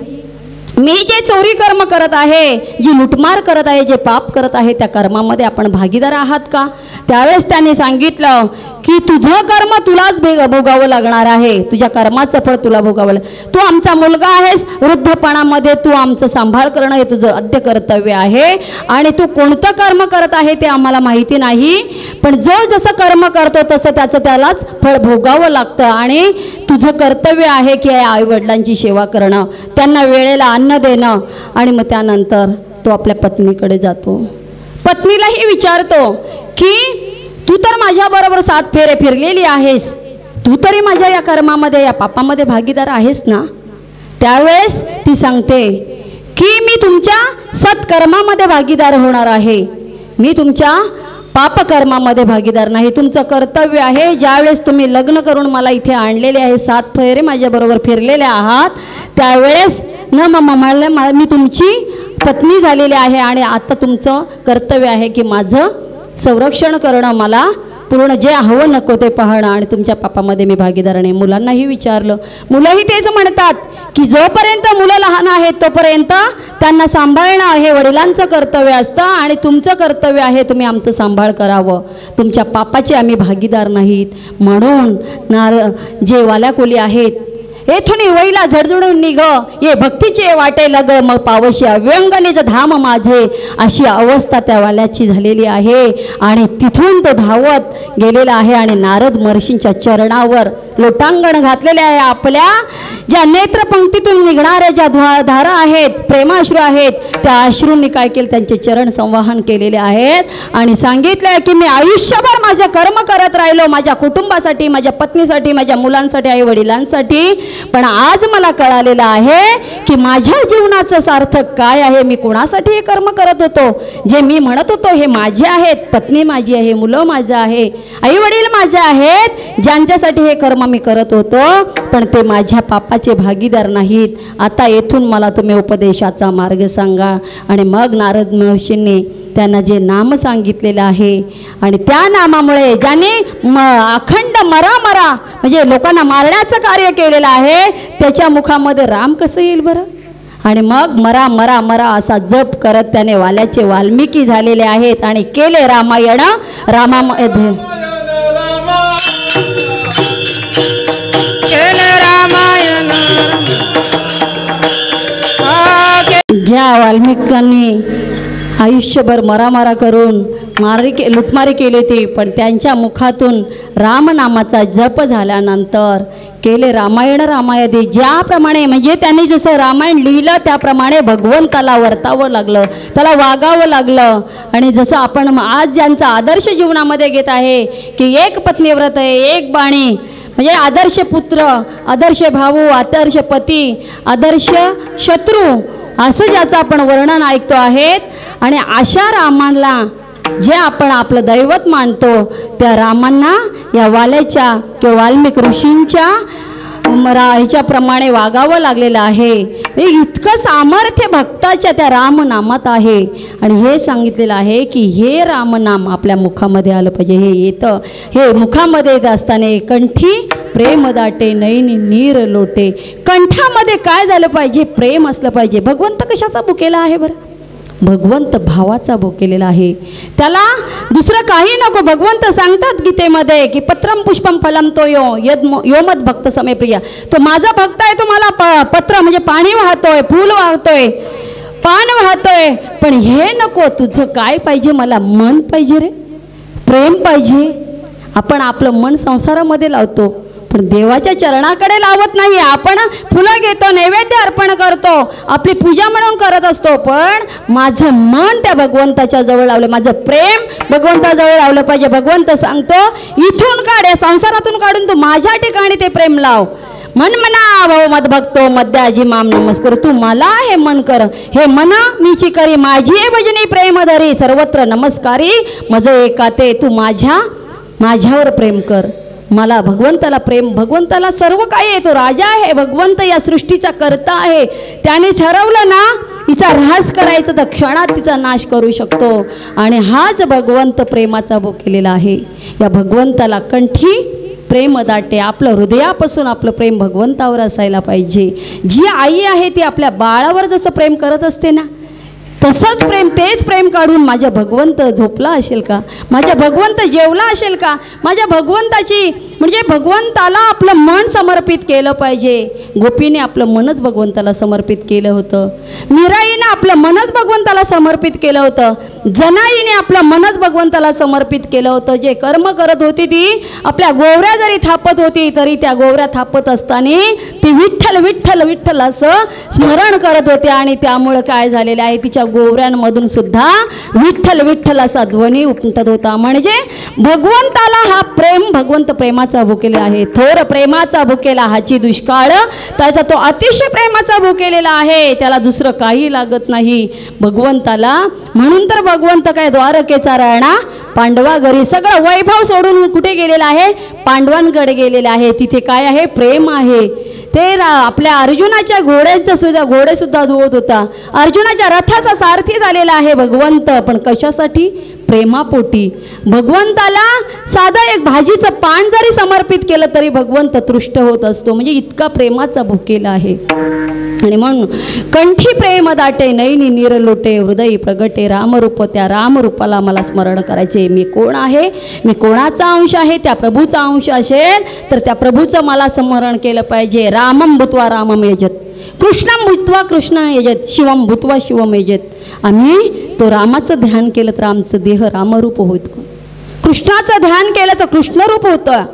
मी जे चोरी कर्म करत आहे, जी लुटमार करत आहे, जे पाप करत आहे त्या कर्मामध्ये आपण भागीदार आहात का? त्यावेळेस त्याने सांगितलं की तुझं कर्म तुलाच भोगावं लागणार आहे, तुझ्या कर्माचं फळ तुला भोगावं लागेल. तू आमचा मुलगा आहेस, वृद्धपणामध्ये तू आमचं सांभाळ करणं हे तुझं आद्य कर्तव्य आहे. आणि तू कोणतं कर्म करत आहे ते आम्हाला माहिती नाही, पण जो जसं कर्म करतो तसं त्याचं त्यालाच फळ भोगावं लागतं. आणि तुझं कर्तव्य आहे की आई वडिलांची सेवा करणं, त्यांना वेळेला अन्न देणं. आणि मग त्यानंतर तो आपल्या पत्नीकडे जातो. पत्नीलाही विचारतो की तू तर माझ्याबरोबर 7 फेरे फिरलेली आहेस, तू तरी माझ्या या कर्मामध्ये या पापामध्ये भागीदार आहेस ना? त्यावेळेस ती सांगते की मी तुमच्या सत्कर्मामध्ये भागीदार होणार आहे, मी तुमच्या पापकर्मामध्ये भागीदार नाही. तुमचं कर्तव्य आहे ज्यावेळेस तुम्ही लग्न करून मला इथे आणलेले आहे, 7 फेरे माझ्याबरोबर फिरलेले आहात, त्यावेळेस मी तुमची पत्नी झालेली आहे आणि आता तुमचं कर्तव्य आहे की माझं संरक्षण करणं, मला पूर्ण जे हवं नको ते पाहणं आणि तुमच्या पापामध्ये मी भागीदार नाही. मुलांनाही विचारलं, मुलंही तेच म्हणतात की जोपर्यंत मुलं लहान आहेत तोपर्यंत त्यांना सांभाळणं हे वडिलांचं कर्तव्य असतं आणि तुमचं कर्तव्य आहे तुम्ही आमचं सांभाळ करावं, तुमच्या पापाचे आम्ही भागीदार नाहीत. म्हणून जे वाल्याकोली आहेत येथून वैला झडझडून निघ ये भक्तीचे वाटे लग मग पावशी अव्यंग निज धाम माझे, अशी अवस्था त्या वाल्याची झालेली आहे. आणि तिथून तो धावत गेलेला आहे आणि नारद महर्षींच्या चरणावर लोटांगण घातलेले आहे. आपल्या ज्या नेत्रपंक्तीतून निघणाऱ्या ज्या धारा आहेत, प्रेमाश्रू आहेत, त्या अश्रूंनी काय केलं, त्यांचे चरण संवाहन केलेले आहेत आणि सांगितलं की मी आयुष्यभर माझे कर्म करत राहिलो, माझ्या कुटुंबासाठी, माझ्या पत्नीसाठी, माझ्या मुलांसाठी, आई वडिलांसाठी, पण आज मला कळालेलं आहे की माझ्या जीवनाचं सार्थक काय आहे. मी कोणासाठी हे कर्म करत होतो, जे मी म्हणत होतो हे माझे आहेत, पत्नी माझी आहे, मुलं माझं आहे, आई वडील माझे आहेत, ज्यांच्यासाठी हे कर्म मी करत होतो, पण ते माझ्या पापाचे भागीदार नाहीत. आता येथून मला तुम्ही उपदेशाचा मार्ग सांगा. आणि मग नारद महर्षींनी त्यांना जे नाम सांगितलेलं आहे आणि त्या नामामुळे ज्याने अखंड मरा म्हणजे लोकांना मारण्याचं कार्य केलेलं आहे, त्याच्या मुखामध्ये राम कसं येईल बरं. आणि मग मरा मरा मरा असा जप करत त्याने वाल्याचे वाल्मिकी झालेले आहेत आणि केले रामायण. रामामध्ये ज्या वाल्मिकांनी आयुष्यभर मरामारा करून लुटमारी केली होती, पण त्यांच्या मुखातून रामनामाचा जप झाल्यानंतर केले रामायण रामायदी. ज्याप्रमाणे म्हणजे त्यांनी जसं रामायण लिहिलं त्याप्रमाणे भगवंताला वर्तावं लागलं, त्याला वागावं लागलं. आणि जसं आपण आज ज्यांचा आदर्श जीवनामध्ये घेत आहे की एक पत्नीव्रत आहे, एक बाणी, म्हणजे आदर्श पुत्र, आदर्श भाऊ, आदर्श पती, आदर्श शत्रू, असं ज्याचं आपण वर्णन ऐकतो आहेत. आणि अशा रामाला जे आपण आपलं दैवत मानतो, त्या रामांना या वाल्याच्या किंवा वाल्मिक ऋषींच्या ह्याच्याप्रमाणे वागावं लागलेलं आहे. इतकं सामर्थ्य भक्ताच्या त्या रामनामात आहे. आणि हे सांगितलेलं आहे की हे रामनाम आपल्या मुखामध्ये आलं पाहिजे. हे येतं, हे मुखामध्ये येत असताना कंठी प्रेम दाटे नैनी नीर लोटे. कंठामध्ये काय झालं पाहिजे, प्रेम असलं पाहिजे. भगवंत कशाचा भुकेला आहे बरं, भगवंत भावाचा भुकेलेला आहे. त्याला दुसरं काही नको. भगवंत सांगतात गीतेमध्ये की पत्रम पुष्पम फलम तो यो मत भक्त समे प्रिया. तो माझा भक्त आहे, तो मला पत्र म्हणजे पाणी वाहतोय, फूल वाहतोय, पान वाहतोय, पण हे नको. तुझं काय पाहिजे, मला मन पाहिजे रे, प्रेम पाहिजे. आपण आपलं मन संसारामध्ये लावतो, पण देवाच्या चरणाकडे लावत नाही. आपण फुलं घेतो, नैवेद्य अर्पण करतो, आपली पूजा म्हणून करत असतो, पण माझं मन त्या भगवंताच्या जवळ लावलं, माझं प्रेम भगवंताजवळ लावलं पाहिजे. भगवंत सांगतो इथून काढ, या संसारातून काढून तू माझ्या ठिकाणी ते प्रेम लाव. मन मना भाऊ मद भक्तो मध्याजी माम नमस्कार. तू मला हे मन कर, हे मन मीची करी, माझी भजनी प्रेम धरी, सर्वत्र नमस्कारी मज एकाते. तू माझ्यावर प्रेम कर. मला भगवंताला प्रेम, भगवंताला सर्व काही आहे, तो राजा आहे, भगवंत या सृष्टीचा कर्ता आहे. त्याने ठरवलं ना हिचा ऱ्हास करायचं तर क्षणात तिचा नाश करू शकतो. आणि हाच भगवंत प्रेमाचा भुकेलेला आहे. या भगवंताला कंठी प्रेम दाटे. आपलं हृदयापासून आपलं प्रेम भगवंतावर असायला पाहिजे. जी आई आहे ती आपल्या बाळावर जसं प्रेम करत असते ना, तसंच प्रेम, तेच प्रेम काढून माझ्या भगवंत झोपला असेल का, माझ्या भगवंत जेवला असेल का, माझ्या भगवंताची म्हणजे भगवंताला आपलं मन समर्पित केलं पाहिजे. गोपीने आपलं मनच भगवंताला समर्पित केलं होतं, मीराईने आपलं मनच भगवंताला समर्पित केलं होतं, जनाईने आपलं मनच भगवंताला समर्पित केलं होतं. जे कर्म करत होती ती आपल्या गोवऱ्या जरी थापत होती तरी त्या गोवऱ्या थापत असताना ती विठ्ठल विठ्ठल विठ्ठल असं स्मरण करत होते. आणि त्यामुळं काय झालेलं आहे, तिच्या गोवऱ्यांमधून सुद्धा विठ्ठल विठ्ठल असा ध्वनी उमटत होता. म्हणजे भगवंताला हा प्रेम, भगवंत प्रेमाचा भुकेला आहे. थोर प्रेमाचा भुकेला हाची दुष्काळ, त्याचा तो अतिशय प्रेमाचा भुकेलेला आहे. त्याला दुसरं काही लागत नाही भगवंताला. म्हणून तर भगवंत काय द्वारकेचा राणा पांडवा घरी, सगळं वैभव सोडून कुठे गेलेला आहे, पांडवांकडे गेलेला आहे. तिथे काय आहे, प्रेम आहे. ते आपल्या अर्जुनाच्या घोडे सुद्धा धुवत होता. अर्जुनाच्या रथाचा सारथी झालेला आहे भगवंत, पण कशासाठी, प्रेमापोटी. भगवंताला साधं एक भाजीचं पान जरी समर्पित केलं तरी भगवंत तृष्ट होत असतो. म्हणजे इतका प्रेमाचा भुकेला आहे. आणि मग कंठी प्रेम दाटे नैनी नीर लोटे, हृदय प्रगटे रामरूप. त्या रामरूपाला मला स्मरण करायचे. मी कोण आहे, मी कोणाचा अंश आहे, त्या प्रभूचा अंश असेल तर त्या प्रभूचं मला स्मरण केलं पाहिजे. रामम भूत्वा रामम यजत, कृष्णम भूत्वा कृष्ण यजत, शिवम भूत्वा शिवम यजत. आम्ही तो रामाचं ध्यान केलं तर आमचं देह रामरूप होतं, कृष्णाचं ध्यान केलं तर कृष्णरूप होतं,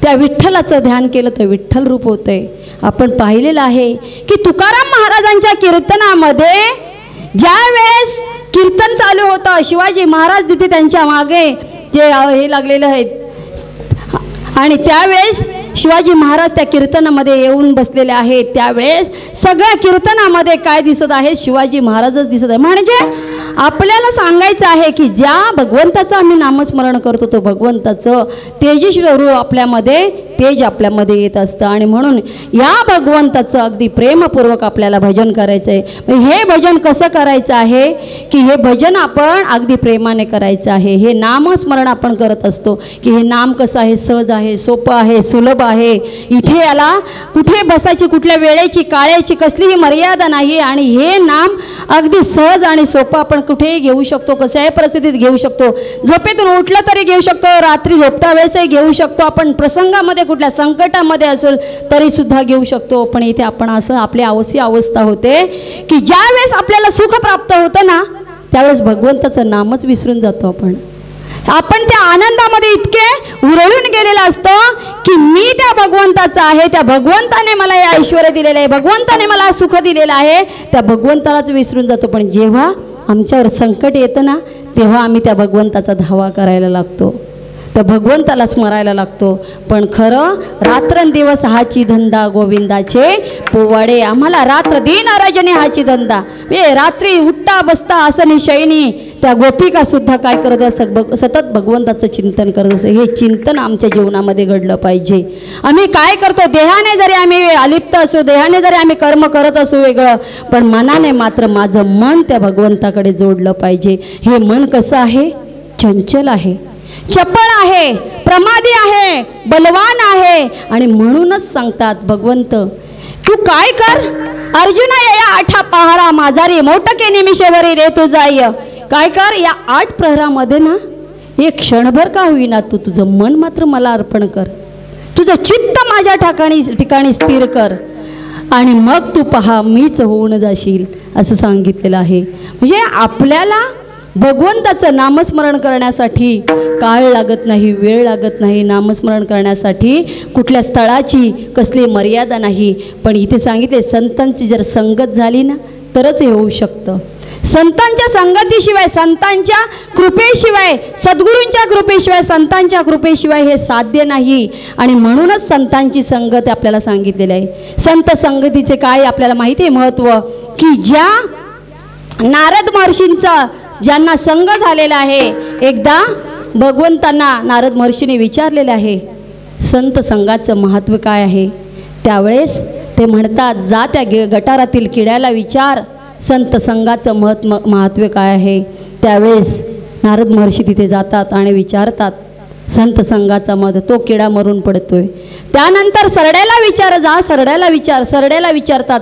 त्या विठ्ठलाचं ध्यान केलं तर विठ्ठल रूप होतंय. आपण पाहिलेलं आहे की तुकाराम महाराजांच्या कीर्तनामध्ये ज्या वेळेस कीर्तन चालू होतं, शिवाजी महाराज तिथे त्यांच्या मागे जे हे लागलेले आहेत आणि त्यावेळेस शिवाजी महाराज त्या कीर्तनामध्ये येऊन बसलेले आहेत. त्यावेळेस सगळ्या कीर्तनामध्ये काय दिसत आहे? शिवाजी महाराजच दिसत आहे. म्हणजे आपल्याला सांगायचं आहे की ज्या भगवंताचं आम्ही नामस्मरण करतो तो भगवंताचं तेजस्वी रूप आपल्यामध्ये, तेज आपल्यामध्ये येत असतं. आणि म्हणून या भगवंताचं अगदी प्रेमपूर्वक आपल्याला भजन करायचं आहे. हे भजन कसं करायचं आहे की हे भजन आपण अगदी प्रेमाने करायचं आहे. हे नामस्मरण आपण करत असतो की हे नाम कसं आहे? सहज आहे, सोपं आहे, सुलभ आहे. इथे याला कुठे बसायची, कुठल्या वेळेची काळेची कसलीही मर्यादा नाही. आणि हे नाम अगदी सहज आणि सोपं आपण कुठेही घेऊ शकतो, कशाही परिस्थितीत घेऊ शकतो. झोपेतून उठलं तरी घेऊ शकतो, रात्री झोपता वेळेसही घेऊ शकतो, आपण प्रसंगामध्ये कुठल्या संकटामध्ये असेल तरी सुद्धा घेऊ शकतो. पण इथे आपण असं आपली अवशी अवस्था होते की ज्या वेळेस आपल्याला सुख प्राप्त होतं ना त्यावेळेस भगवंताचं नामच विसरून जातो. आपण त्या आनंदामध्ये इतके उरळून गेलेलं असतं की मी त्या भगवंताचा आहे, त्या भगवंताने मला हे ऐश्वर्य दिलेलं आहे, भगवंताने मला सुख दिलेलं आहे, त्या भगवंतालाच विसरून जातो. पण जेव्हा आमच्यावर संकट येतं ना तेव्हा आम्ही त्या भगवंताचा धावा करायला लागतो, त्या भगवंताला स्मरायला लागतो. पण खरं रात्रंदिवस हाची धंदा गोविंदाचे पोवाडे. आम्हाला रात्र दिन रजनी हाची धंदा. रात्री उठता बसता असं शयनी त्या गोपिका सुद्धा काय करत असतात? सतत भगवंताचं चिंतन करत असतात. हे चिंतन आमच्या जीवनामध्ये घडलं पाहिजे. आम्ही काय करतो? देहाने जरी आम्ही अलिप्त असू, देहाने जरी आम्ही कर्म करत असू वेगळं, पण मनाने मात्र माझं मन त्या भगवंताकडे जोडलं पाहिजे. हे मन कसं आहे? चंचल आहे, चपळ आहे, प्रमादी आहे, बलवान आहे. आणि म्हणूनच सांगतात भगवंत तू काय कर? अर्जुना या 8 पहारा माझारी मोठके निमिषभरी रे तू जाय. काय कर? या 8 प्रहरामध्ये ना एक क्षणभर का होईना तू तुझं मन मात्र मला अर्पण कर, तुझं चित्त माझ्या ठिकाणी स्थिर कर आणि मग तू पहा मीच होऊन जाशील असं सांगितलेलं आहे. म्हणजे आपल्याला भगवंताचं नामस्मरण करण्यासाठी काळ लागत नाही, वेळ लागत नाही. नामस्मरण करण्यासाठी कुठल्या स्थळाची कसली मर्यादा नाही. पण इथे सांगितले संतांची जर संगत झाली ना तरच हे होऊ शकतं. संतांच्या संगतीशिवाय, संतांच्या कृपेशिवाय, सद्गुरूंच्या कृपेशिवाय, संतांच्या कृपेशिवाय हे साध्य नाही. आणि म्हणूनच संतांची संगत आपल्याला सांगितलेली आहे. संत संगतीचे काय आपल्याला माहिती आहे महत्त्व? की ज्या नारद महर्षींचा ज्यांना संग झालेला आहे, एकदा भगवंतांना नारद महर्षीने विचारलेले आहे संत संघाचं महत्त्व काय आहे. त्यावेळेस ते म्हणतात जा त्या गटारातील किड्याला विचार संत संघाचं महत्त्व काय आहे. त्यावेळेस नारद महर्षी तिथे जातात आणि विचारतात संत संघाचा मध. तो किडा मरून पडतोय. त्यानंतर सरड्याला विचार, जा सरड्याला विचार. सरड्याला विचारतात,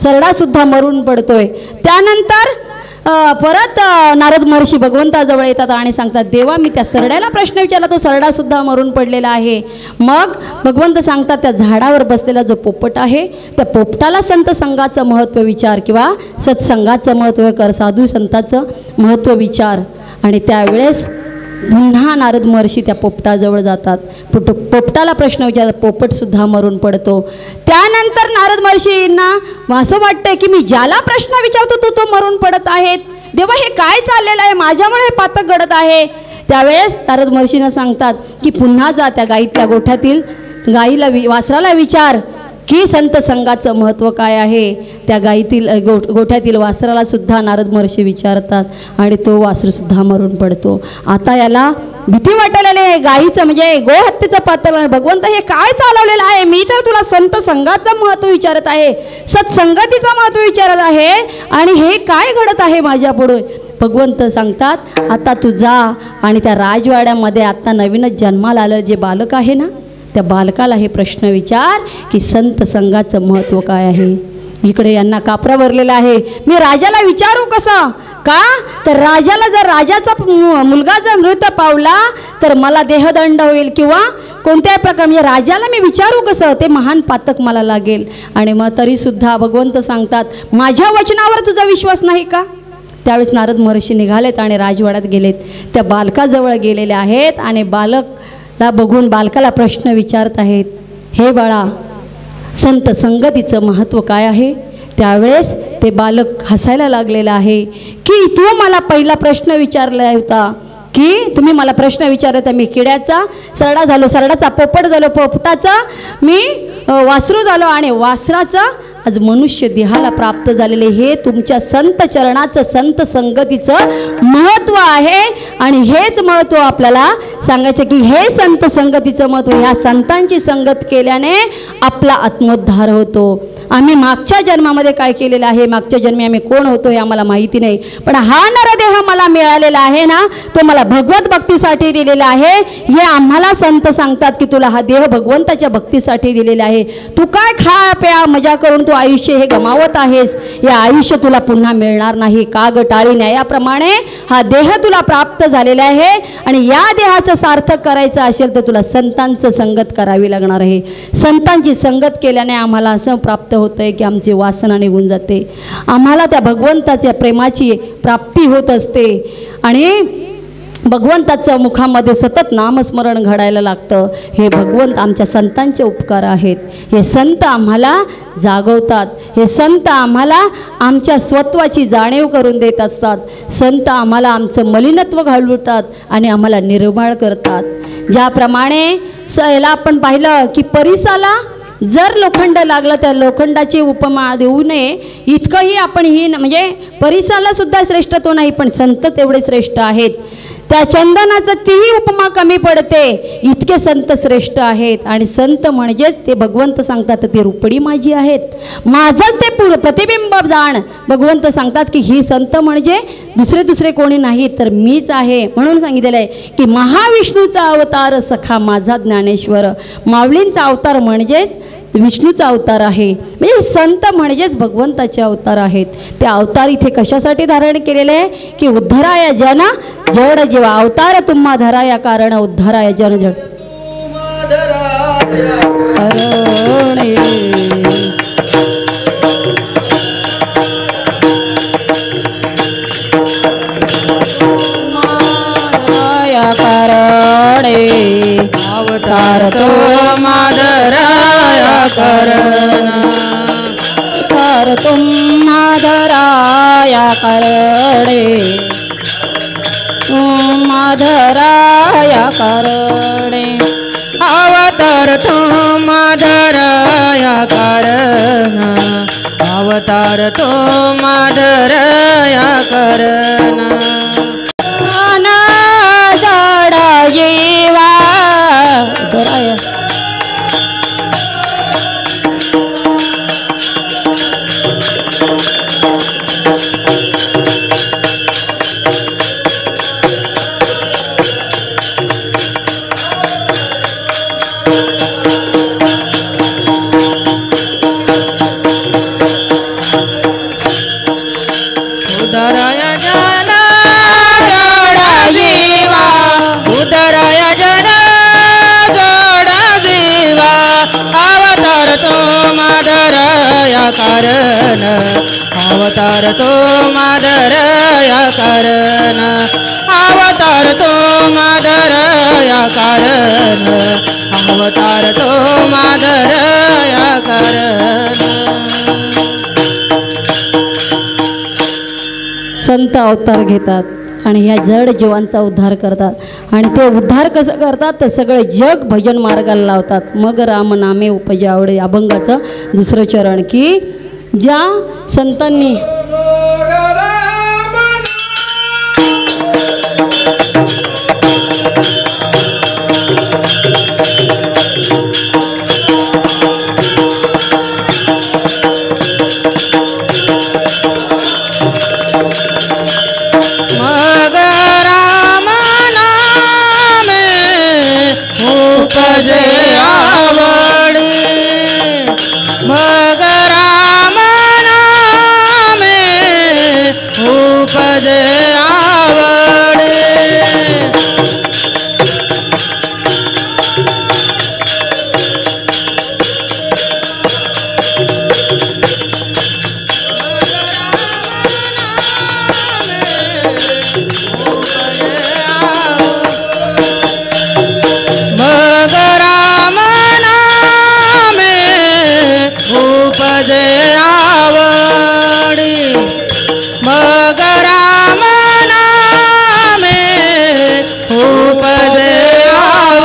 सरडा सुद्धा मरून पडतोय. त्यानंतर परत नारद महर्षी भगवंताजवळ येतात आणि सांगतात देवा मी त्या सरड्याला प्रश्न विचारला, तो सरडासुद्धा मरून पडलेला आहे. मग भगवंत सांगतात त्या झाडावर बसलेला जो पोपट आहे त्या पोपटाला संत संघाचं महत्त्व विचार किंवा सत्संगाचं महत्त्व कर, साधू संताचं महत्त्व विचार. आणि त्यावेळेस पुन्हा नारद महर्षी त्या पोपटाजवळ जातात. पोपटाला प्रश्न विचारतात, पोपटसुद्धा मरून पडतो. त्यानंतर नारद महर्षींना असं वाटतं की मी ज्याला प्रश्न विचारतो तो मरून पडत आहेत. देवा हे काय चाललेलं आहे? माझ्यामुळे हे पातक घडत आहे. त्यावेळेस नारद महर्षींना सांगतात की पुन्हा जा त्या गाईतल्या गोठ्यातील वासराला विचार की संत संघाचं महत्त्व काय आहे. त्या गाईतील गोठ्यातील वासराला सुद्धा नारद महर्षी विचारतात आणि तो वासरूसुद्धा मरून पडतो. आता याला भीती वाटायला आहे गाईचं, म्हणजे गोहत्येचं पात्र. भगवंत हे काय चालवलेलं आहे? मी तर तुला संत संघाचं महत्त्व विचारत आहे, सत्संगतीचं महत्त्व विचारत आहे आणि हे काय घडत आहे माझ्या पुढे. भगवंत सांगतात आता तू जा आणि त्या राजवाड्यामध्ये आत्ता नवीनच जन्माला आलं जे बालक आहे ना त्या बालकाला हे प्रश्न विचार की संत संघाचं महत्त्व काय आहे. इकडे यांना कापरा भरलेला आहे. मी राजाला विचारू कसं? का तर राजाला जर राजाचा मुलगा जर मृत पावला तर मला देहदंड होईल किंवा कोणत्याही प्रकार, म्हणजे राजाला मी विचारू कसं? ते महान पातक मला लागेल. आणि मग तरीसुद्धा भगवंत सांगतात माझ्या वचनावर तुझा विश्वास नाही का? त्यावेळेस नारद महर्षी निघालेत आणि राजवाड्यात गेलेत. त्या बालकाजवळ गेलेले आहेत आणि बालकला बघून बालकाला प्रश्न विचारत आहेत, हे बाळा संत संगतीचं महत्त्व काय आहे, त्यावेळेस ते बालक हसायला लागलेलं आहे की तू मला पहिला प्रश्न विचारला होता की तुम्ही मला प्रश्न विचारला तर मी किड्याचा सरडा झालो, सरडाचा पोपट झालो, पोपटाचा मी वासरू झालो आणि वासराचा आज मनुष्य देहाला प्राप्त झालेले. हे तुमच्या संत चरणाचं संत संगतीचं महत्त्व आहे आणि हेच महत्त्व आपल्याला सांगायचं की हे संत संगतीचं महत्त्व, ह्या संतांची संगत केल्याने आपला आत्मोद्धार होतो. आम्ही मागच्या जन्मामध्ये काय केलेलं आहे, मागच्या जन्मी आम्ही कोण होतो हे आम्हाला माहिती नाही, पण हा नरदेह मला मिळालेला आहे ना, तो मला भगवत भक्तीसाठी दिलेला आहे. हे आम्हाला संत सांगतात की तुला हा देह भगवंताच्या भक्तीसाठी दिलेला आहे. तू काय खा प्या मजा करून तू आयुष्य हे गमावत आहेस, हे आयुष्य तुला पुन्हा मिळणार नाही. काग टाळी न्यायाप्रमाणे हा देह तुला प्राप्त झालेला आहे आणि या देहाचं सार्थक करायचं असेल तर तुला संतांचं संगत करावी लागणार आहे. संतांची संगत केल्याने आम्हाला असं प्राप्त होतं आहे की आमची वासना निघून जाते, आम्हाला त्या भगवंताच्या प्रेमाची प्राप्ती होत असते आणि भगवंताचं मुखामध्ये सतत नामस्मरण घडायला लागतं. हे भगवंत आमच्या संतांचे उपकार आहेत. हे संत आम्हाला जागवतात, हे संत आम्हाला आमच्या स्वत्वाची जाणीव करून देत असतात. संत आम्हाला आमचं मलिनत्व घालवतात आणि आम्हाला निर्मळ करतात. ज्याप्रमाणे याला आपण पाहिलं की परिसाला जर लोखंड लागलं तर लोखंडाची उपमा देऊ नये इतकंही आपण ही म्हणजे परिसाला सुद्धा श्रेष्ठत्व नाही, पण संत तेवढे श्रेष्ठ आहेत. त्या चंदनाचं तीही उपमा कमी पडते, इतके संत श्रेष्ठ आहेत. आणि संत म्हणजेच ते भगवंत सांगतात ते रुपडी माझी आहेत, माझंच ते प्रतिबिंब जाण. भगवंत सांगतात की ही संत म्हणजे दुसरे कोणी नाही तर मीच आहे. म्हणून सांगितलेलं आहे की महाविष्णूचा अवतार सखा माझा ज्ञानेश्वर. माऊलींचा अवतार म्हणजेच विष्णूचा अवतार आहे, म्हणजे संत म्हणजेच भगवंताचे अवतार आहेत. ते अवतार इथे कशासाठी धारण केलेले आहे की उद्धराय जन जड जीवा. अवतार तुम्हा धराया कारण उद्धराय जन जड अवतार तो माधराया करण, अवतार तुम्हा धराया करणे, तुम्हा धराया करणे. अवतार तो माधराया करण, अवतार तो माधराया करण. जीवा धराया उदराया जन जड जीवा, उदराया जन जड जीवा. अवतार तो माधराया कारण, अवतार तो माधराया कारण, अवतार तो माधराया कारण, अवतार तो माधराया कारण. संत अवतार घेतात आणि ह्या जड जीवांचा उद्धार करतात आणि ते उद्धार कसं करतात तर सगळे जग भजन मार्गाला लावतात. मग राम नामे उपजे आवडे. अभंगाचं दुसरं चरण की ज्या संतांनी मग राम नामे उपजे आवडी, मग राम नामे उपजे आवडी. उपजे आवडी मग राम नामे उपजे आवडी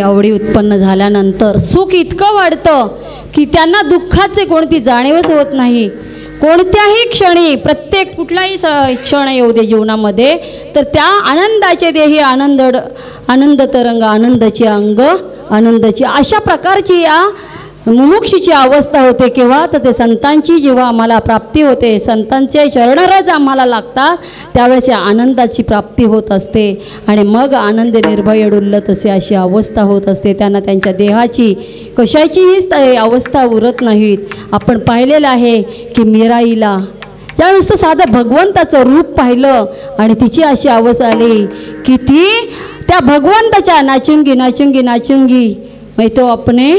आवडी उत्पन्न झाल्यानंतर सुख इतकं वाढतं की त्यांना दुःखाचे कोणती जाणीवच होत नाही. कोणत्याही क्षणी प्रत्येक कुठलाही क्षण येऊ दे जीवनामध्ये तर त्या आनंदाचे देही आनंद तरंग आनंदाचे अंग आनंदाची अशा प्रकारची या मुमुक्षीची अवस्था होते. केव्हा तर ते संतांची जेव्हा आम्हाला प्राप्ती होते, संतांचे चरणरज आम्हाला लागतात त्यावेळेस आनंदाची प्राप्ती होत असते आणि मग आनंद निर्भय डुल्लत असे अशी अवस्था होत असते. त्यांना त्यांच्या देहाची कशाचीही अवस्था उरत नाहीत. आपण पाहिलेलं आहे की मीराईला त्यावेळेस साधं भगवंताचं रूप पाहिलं आणि तिची अशी अवस्था आली की ती त्या भगवंताच्या नाचुंगी नाचुंगी नाचुंगी म्हणजे तो आपणे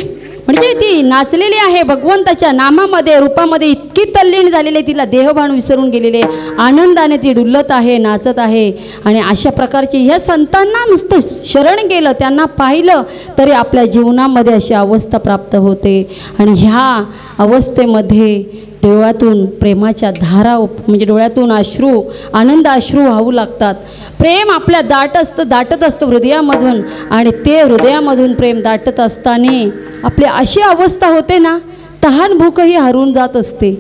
म्हणजे ती नाचलेली आहे भगवंताच्या नामामध्ये रूपामध्ये इतकी तल्लीन झालेली आहे, तिला देहभान विसरून गेलेले आनंदाने ती डुलत आहे नाचत आहे. आणि अशा प्रकारची ह्या संतांना नुसतं शरण गेलं त्यांना पाहिलं तरी आपल्या जीवनामध्ये अशी अवस्था प्राप्त होते. आणि ह्या अवस्थेमध्ये डोळ्यातून प्रेमाच्या धारा म्हणजे डोळ्यातून अश्रू आनंद अश्रू वाहू लागतात. प्रेम आपल्या दाटत असतं हृदयामधून आणि ते हृदयामधून प्रेम दाटत असताना आपली अशी अवस्था होते ना तहान भूकही हरून जात असते.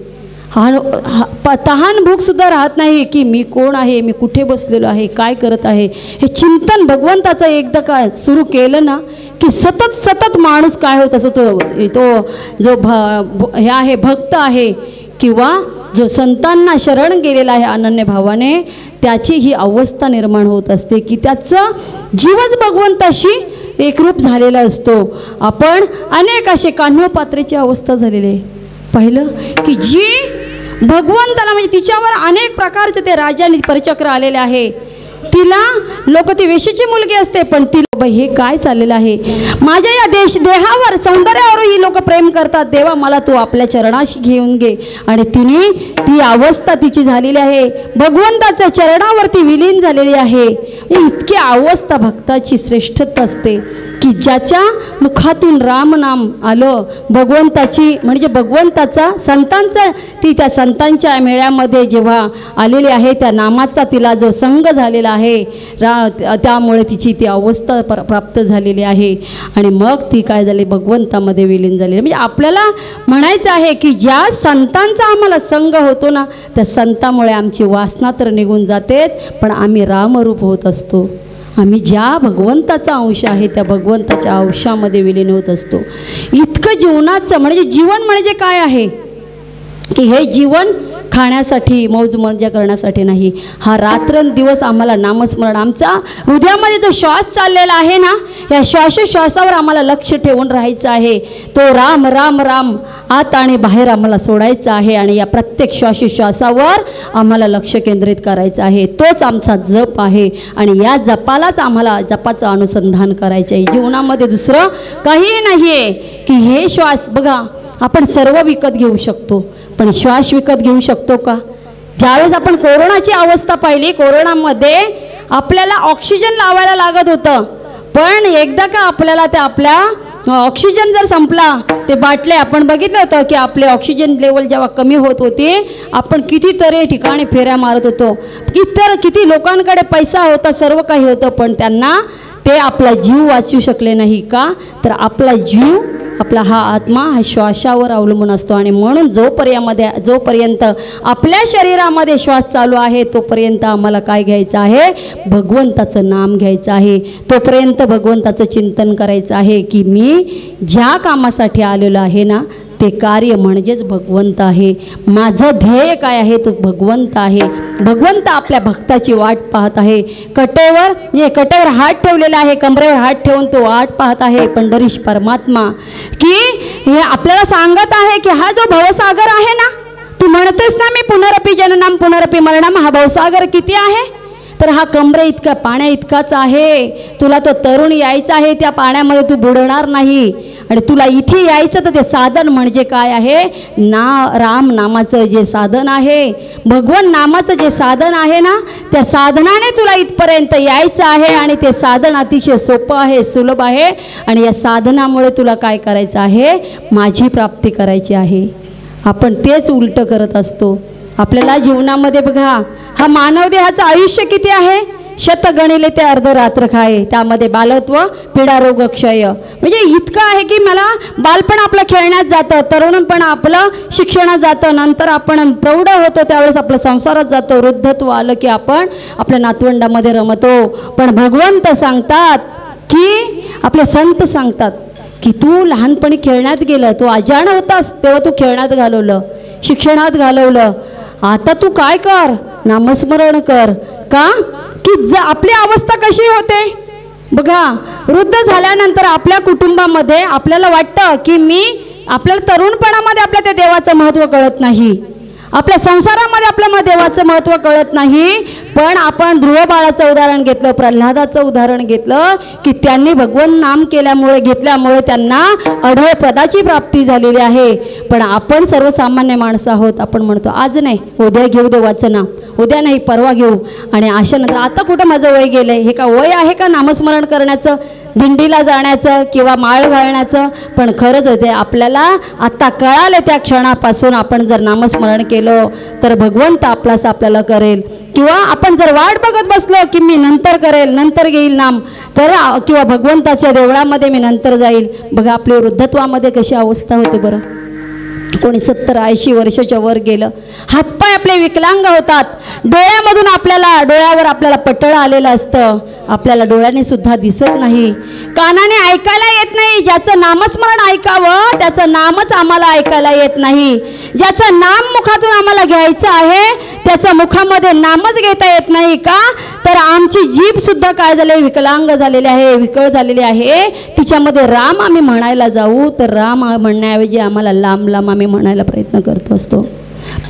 तहान भूकसुद्धा राहत नाही की मी कोण आहे, मी कुठे बसलेलो आहे, काय करत आहे. हे चिंतन भगवंताचं एकदा काय सुरू केलं ना की सतत माणूस काय होत असतो तो जो हे आहे भक्त आहे किंवा जो संतांना शरण गेलेला आहे अनन्य भावाने त्याची ही अवस्था निर्माण होत असते की त्याचं जीवच भगवंताशी एकरूप झालेला असतो. आपण अनेक असे कान्होपात्रेची अवस्था झालेली आहे. पाहिलं की जी भगवंताला म्हणजे तिच्यावर अनेक प्रकारचे ते राजांनी परिचक्र आलेले आहे. तिला लोक ती वेशीची मुलगी असते पण तिला हे काय चाललेलं आहे माझ्या या देहावर सौंदर्यावर ही लोक प्रेम करतात. देवा मला तू आपल्या चरणाशी घेऊन घे. आणि तिने ती अवस्था तिची झालेली आहे भगवंताच्या चरणावरती विलीन झालेली आहे. इतकी अवस्था भक्ताची श्रेष्ठता असते की ज्याच्या मुखातून रामनाम आलं भगवंताची म्हणजे भगवंताचा संतांचा ती त्या संतांच्या मेळ्यामध्ये जेव्हा आलेली आहे त्या नामाचा तिला जो संग झालेला आहे त्यामुळे तिची ती अवस्था प्राप्त झालेली आहे. आणि मग ती काय झाली भगवंतामध्ये विलीन झालेली. म्हणजे आपल्याला म्हणायचं आहे की ज्या संतांचा आम्हाला संग होतो ना त्या संतामुळे आमची वासना तर निघून जातेच पण आम्ही रामरूप होत असतो. आम्ही ज्या भगवंताचा अंश आहे त्या भगवंताच्या अंशामध्ये विलीन होत असतो. इतकं जीवनाचं म्हणजे जीवन म्हणजे काय आहे की हे जीवन खाण्यासाठी मौज मजा करण्यासाठी नाही. हा रात्रंदिवस आम्हाला नामस्मरण आमचा हृदयामध्ये जो श्वास चाललेला आहे ना या श्वासोश्वासावर आम्हाला लक्ष ठेवून राहायचं आहे. तो राम राम राम आत आणि बाहेर आम्हाला सोडायचा आहे आणि या प्रत्येक श्वासोश्वासावर आम्हाला लक्ष केंद्रित करायचं आहे. तोच आमचा जप आहे आणि या जपालाच आम्हाला जपाचं अनुसंधान करायचं आहे. जीवनामध्ये दुसरं काहीही नाही आहे की हे श्वास बघा आपण सर्व विकत घेऊ शकतो पण श्वास विकत घेऊ शकतो का. ज्यावेळेस आपण कोरोनाची अवस्था पाहिली कोरोनामध्ये आपल्याला ऑक्सिजन लावायला लागत होतं पण एकदा का आपल्याला ते आपल्या ऑक्सिजन जर संपला ते बाटले आपण बघितलं होतं की आपले ऑक्सिजन लेवल जेव्हा कमी होत होते आपण कितीतरी ठिकाणी फेऱ्या मारत होतो. किती लोकांकडे पैसा होता सर्व काही होतं पण त्यांना ते आपला जीव वाचू शकले नाही का तर आपला जीव आपला हा आत्मा हा श्वासावर अवलंबून असतो आणि म्हणून जोपर्यंत आपल्या शरीरामध्ये श्वास चालू आहे तोपर्यंत आम्हाला काय घ्यायचं आहे, भगवंताचं नाम घ्यायचं आहे. तोपर्यंत भगवंताचं चिंतन करायचं आहे की मी ज्या कामासाठी आलेलो आहे ना ते कार्य म्हणजेच भगवंत आहे. माझं ध्येय काय आहे, तो भगवंत आहे. भगवंत आपल्या भक्ताची वाट पाहत आहे. कटेवर हात ठेवलेला आहे, कमरेवर हात ठेवून तो वाट पाहत आहे. पंढरीश परमात्मा की हे आपल्याला सांगत आहे की हा जो भवसागर आहे ना, तू म्हणतोस ना मी पुनरपी जननाम पुनरपी मरणाम, हा भवसागर किती आहे, तर हा कमरे इतका पाण्या इतकाच आहे. तुला तो तरुण यायचा आहे, त्या पाण्यामध्ये तू बुडणार नाही. आणि तुला इथे यायचं तर ते साधन म्हणजे काय आहे, राम नामाचं जे साधन आहे, भगवान नामाचं जे साधन आहे ना, त्या साधनाने तुला इथपर्यंत यायचं आहे. आणि ते साधन अतिशय सोपं आहे, सुलभ आहे. आणि या साधनामुळे तुला काय करायचं आहे, माझी प्राप्ती करायची आहे. आपण तेच उलटं करत असतो. आपल्याला जीवनामध्ये बघा, हा मानव देहाचं आयुष्य किती आहे, शत गणिले ते अर्धरात्र खाये, त्यामध्ये बालत्व पीडा रोग क्षय, म्हणजे इतकं आहे की मला बालपण आपलं खेळण्यात जातं, तरुणपण आपलं शिक्षणात जातं, नंतर आपण प्रौढ होतो त्यावेळेस आपलं संसारात जातो, वृद्धत्व आलं की आपण आपल्या नातवंडामध्ये रमतो. पण भगवंत सांगतात की आपले संत सांगतात की तू लहानपणी खेळण्यात गेलं, तू अजाण होतास तेव्हा तू खेळण्यात घालवलं, शिक्षणात घालवलं. आता तू काय कर, नामस्मरण कर. का की आपली अवस्था कशी होते बघा, वृद्ध झाल्यानंतर आपल्या कुटुंबामध्ये आपल्याला वाटतं की आपल्याला तरुणपणामध्ये आपल्या त्या देवाचं महत्त्व कळत नाही, आपल्या संसारामध्ये आपल्या देवाचं महत्त्व कळत नाही. पण आपण ध्रुव बाळाचं उदाहरण घेतलं, प्रल्हादाचं उदाहरण घेतलं की त्यांनी भगवन नाम घेतल्यामुळे त्यांना अढळ पदाची प्राप्ती झालेली आहे. पण आपण सर्वसामान्य माणसं आहोत, आपण म्हणतो आज नाही उद्या घेऊ देवाचं नाम, उद्या नाही परवा घेऊ. आणि अशानंतर आता कुठं माझं वय गेलं आहे, हे का वय आहे का नामस्मरण करण्याचं, दिंडीला जाण्याचं किंवा माळ घालण्याचं. पण खरंच आहे आपल्याला आत्ता कळालं, त्या क्षणापासून आपण जर नामस्मरण केलं तर भगवंत आपल्याला करेल. किंवा आपण जर वाट बघत बसलो की मी नंतर करेल, नंतर घेईल नाम, तर किंवा भगवंताच्या देवळामध्ये मी नंतर जाईल. बघा आपल्या वृद्धत्वामध्ये कशी अवस्था होते बरं, कोणी 70-80 वर्षाच्या वर गेलं, हातपाय आपले विकलांग होतात, डोळ्यावर आपल्याला पटळ आलेलं असतं, आपल्याला डोळ्याने सुद्धा दिसत नाही, कानाने ऐकायला येत नाही. ज्याचं नामस्मरण ऐकावं त्याचं नामच आम्हाला ऐकायला येत नाही, ज्याचं नाम मुखातून आम्हाला घ्यायचं आहे त्याचं मुखामध्ये नामच घेता येत नाही. का तर आमची जीभ सुद्धा काय झाले, विकलांग झालेली आहे, विकळ झालेली आहे. तिच्यामध्ये राम आम्ही म्हणायला जाऊ तर राम म्हणण्याऐवजी आम्हाला लांब लांब आम्ही म्हणायला प्रयत्न करत असतो.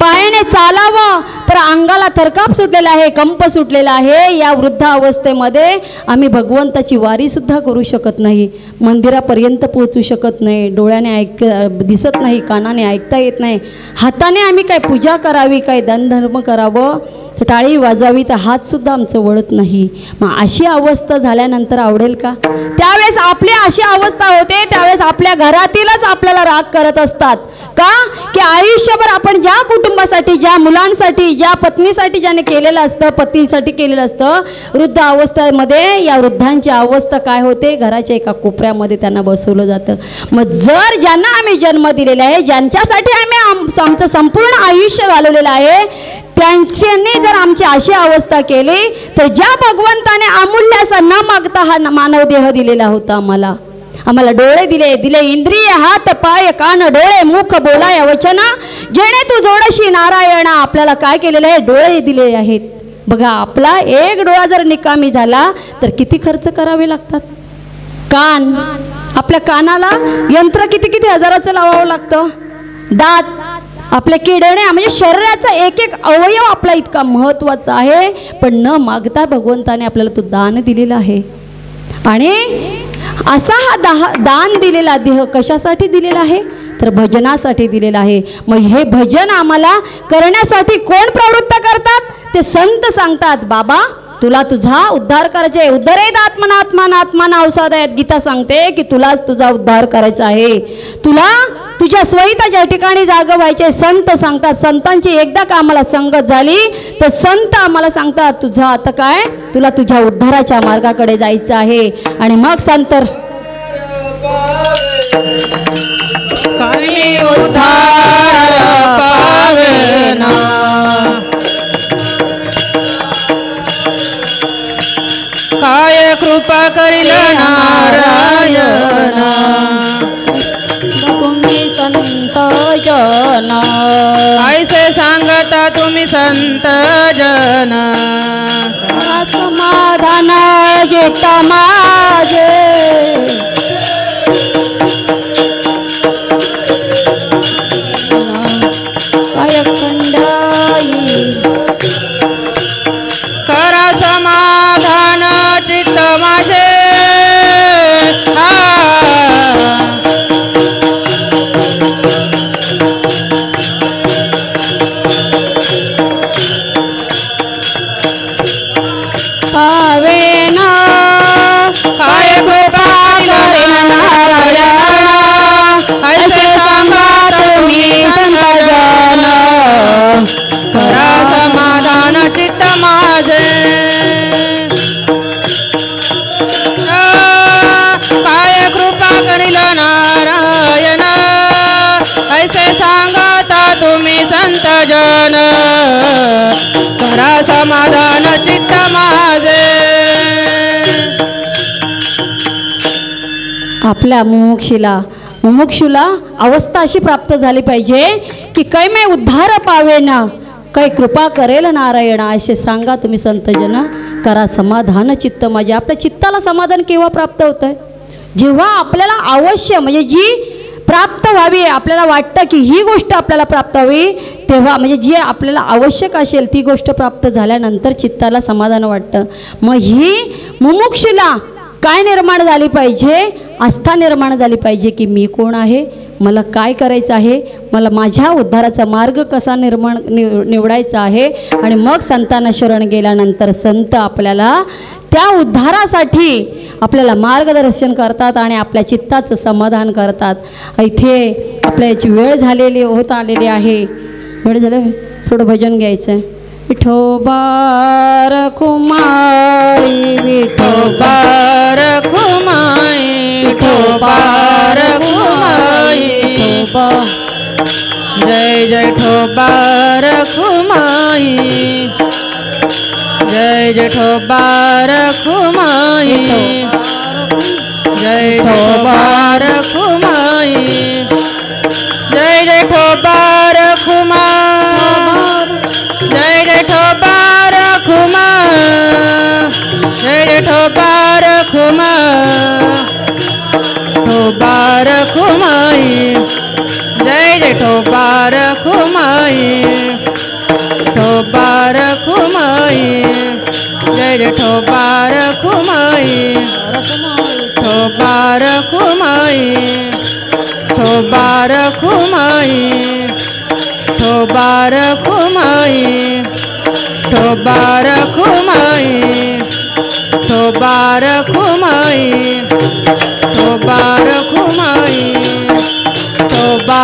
पायाने चालावं तर अंगाला थरकाप सुटलेला आहे, कंप सुटलेला आहे. या वृद्ध अवस्थेमध्ये आम्ही भगवंताची वारी सुद्धा करू शकत नाही, मंदिरापर्यंत पोहोचू शकत नाही, डोळ्याने दिसत नाही, कानाने ऐकता येत नाही, हाताने आम्ही काय पूजा करावी, काय दानधर्म करावं, टाळी वाजवावी तर हात सुद्धा आमचं वळत नाही. मग अशी अवस्था झाल्यानंतर आवडेल का? त्यावेळेस आपली अशी अवस्था होते, त्यावेळेस आपल्या घरातीलच आपल्याला राग करत असतात. का की आयुष्यभर आपण ज्या कुटुंबासाठी, ज्या मुलांसाठी, ज्या पत्नीसाठी ज्याने केलेलं असतं, पतीसाठी केलेलं असतं, वृद्ध अवस्थेमध्ये या वृद्धांची अवस्था काय होते, घराच्या एका कोपऱ्यामध्ये त्यांना बसवलं जातं. मग जर ज्यांना आम्ही जन्म दिलेला आहे, ज्यांच्यासाठी आम्ही आमचं संपूर्ण आयुष्य घालवलेलं आहे, त्यांनी जर आमची अशी अवस्था केली तर ज्या भगवंताने अमूल्य असा न मागता हा मानव देह दिलेला होता, आम्हाला डोळे दिले, इंद्रिय, हात, पाय, कान, डोळे, मुख, बोलाय वचन, जेणे तू जोडशी नारायणा. आपल्याला काय केलेलं आहे, डोळे दिलेले आहेत. बघा आपला एक डोळा जर निकामी झाला तर किती खर्च करावे लागतात. कान, आपल्या कानाला यंत्र किती हजाराचं लावावं लागतं. दात, आपल्या किडण्या, म्हणजे शरीराचा एक एक अवयव आपला इतका महत्त्वाचा आहे. पण न मागता भगवंताने आपल्याला तो दान दिलेला आहे. आणि असा हा दान दिलेला देह कशासाठी दिलेला आहे, तर भजनासाठी दिलेला आहे. मग हे भजन आम्हाला करण्यासाठी कोण प्रवृत्त करतात, ते संत सांगतात, बाबा तुला तुझा उद्धार करायचे, उद्धरेत आत्मना आत्माना आत्माना अवसादयात गीता सांगते की तुलाच तुझा उद्धार करायचा आहे, तुला तुझ्या स्वहिताच्या ठिकाणी जागा व्हायचे. संत सांगतात, संतांची एकदा का आम्हाला संगत झाली तर संत आम्हाला सांगतात तुझा आता काय, तुला तुझ्या उद्धाराच्या मार्गाकडे जायचं आहे. आणि मग संत काही उद्धार पावेना काय कृपा करील नारायणा तुम्ही संत जन ऐसे सांगता तुम्ही संत जन समाधान जेत माझे काय खंडाई करा समाधान चित्त माझे पावेना काय कृपा करील नारायणा ऐसे सांगा तुम्ही संतजन करा समाधान चित्त माझे काय कृपा करील नारायण ऐसे सांगता तुम्ही संत जन करा समाधान चित्त माझे आपल्या मुमुक्षुला अवस्था अशी प्राप्त झाली पाहिजे की कैमे उद्धार पावेना काही कृपा करेल नारायण असे सांगा तुम्ही संतजन करा समाधान चित्त माझे. आपल्या चित्ताला समाधान केव्हा प्राप्त होतं आहे? जेव्हा आपल्याला अवश्य म्हणजे जी प्राप्त व्हावी आपल्याला वाटतं की ही गोष्ट आपल्याला प्राप्त व्हावी तेव्हा म्हणजे जी आपल्याला आवश्यक असेल ती गोष्ट प्राप्त झाल्यानंतर चित्ताला समाधान वाटतं. मग ही मुमुक्षुला काय निर्माण झाली पाहिजे? आस्था निर्माण झाली पाहिजे की मी कोण आहे, मला काय करायचं आहे, मला माझ्या उद्धाराचा मार्ग कसा निवडायचा आहे. आणि मग संतांना शरण गेल्यानंतर संत आपल्याला त्या उद्धारासाठी आपल्याला मार्गदर्शन करतात आणि आपल्या चित्ताचं समाधान करतात. इथे आपल्या याची वेळ झालेली होत आलेली आहे. वेळ झालं थोडं भजन घ्यायचं आहे. विठोबा रखुमाई विठोबा रखुमाई विठोबा रखुमाई विठोबा जय जय ठोबा रखुमाई जय जय ठोबा रखुमाई जय ठोबा रखुमाई जय जय ठोबा रखुमाई जय जय ठोबा रखुमाई जय जय ठोबा रखुमाई ठोबा रखुमाई जय जय ठोबा रखुमाई ठोबा रखुमाई जय जय ठोबा रखुमाई ठोबा रखुमाई ठोबा रखुमाई ठोबा रखुमाई ठोबा रखुमाई ठोबा रखुमाई ठोबा रखुमाई ठोबा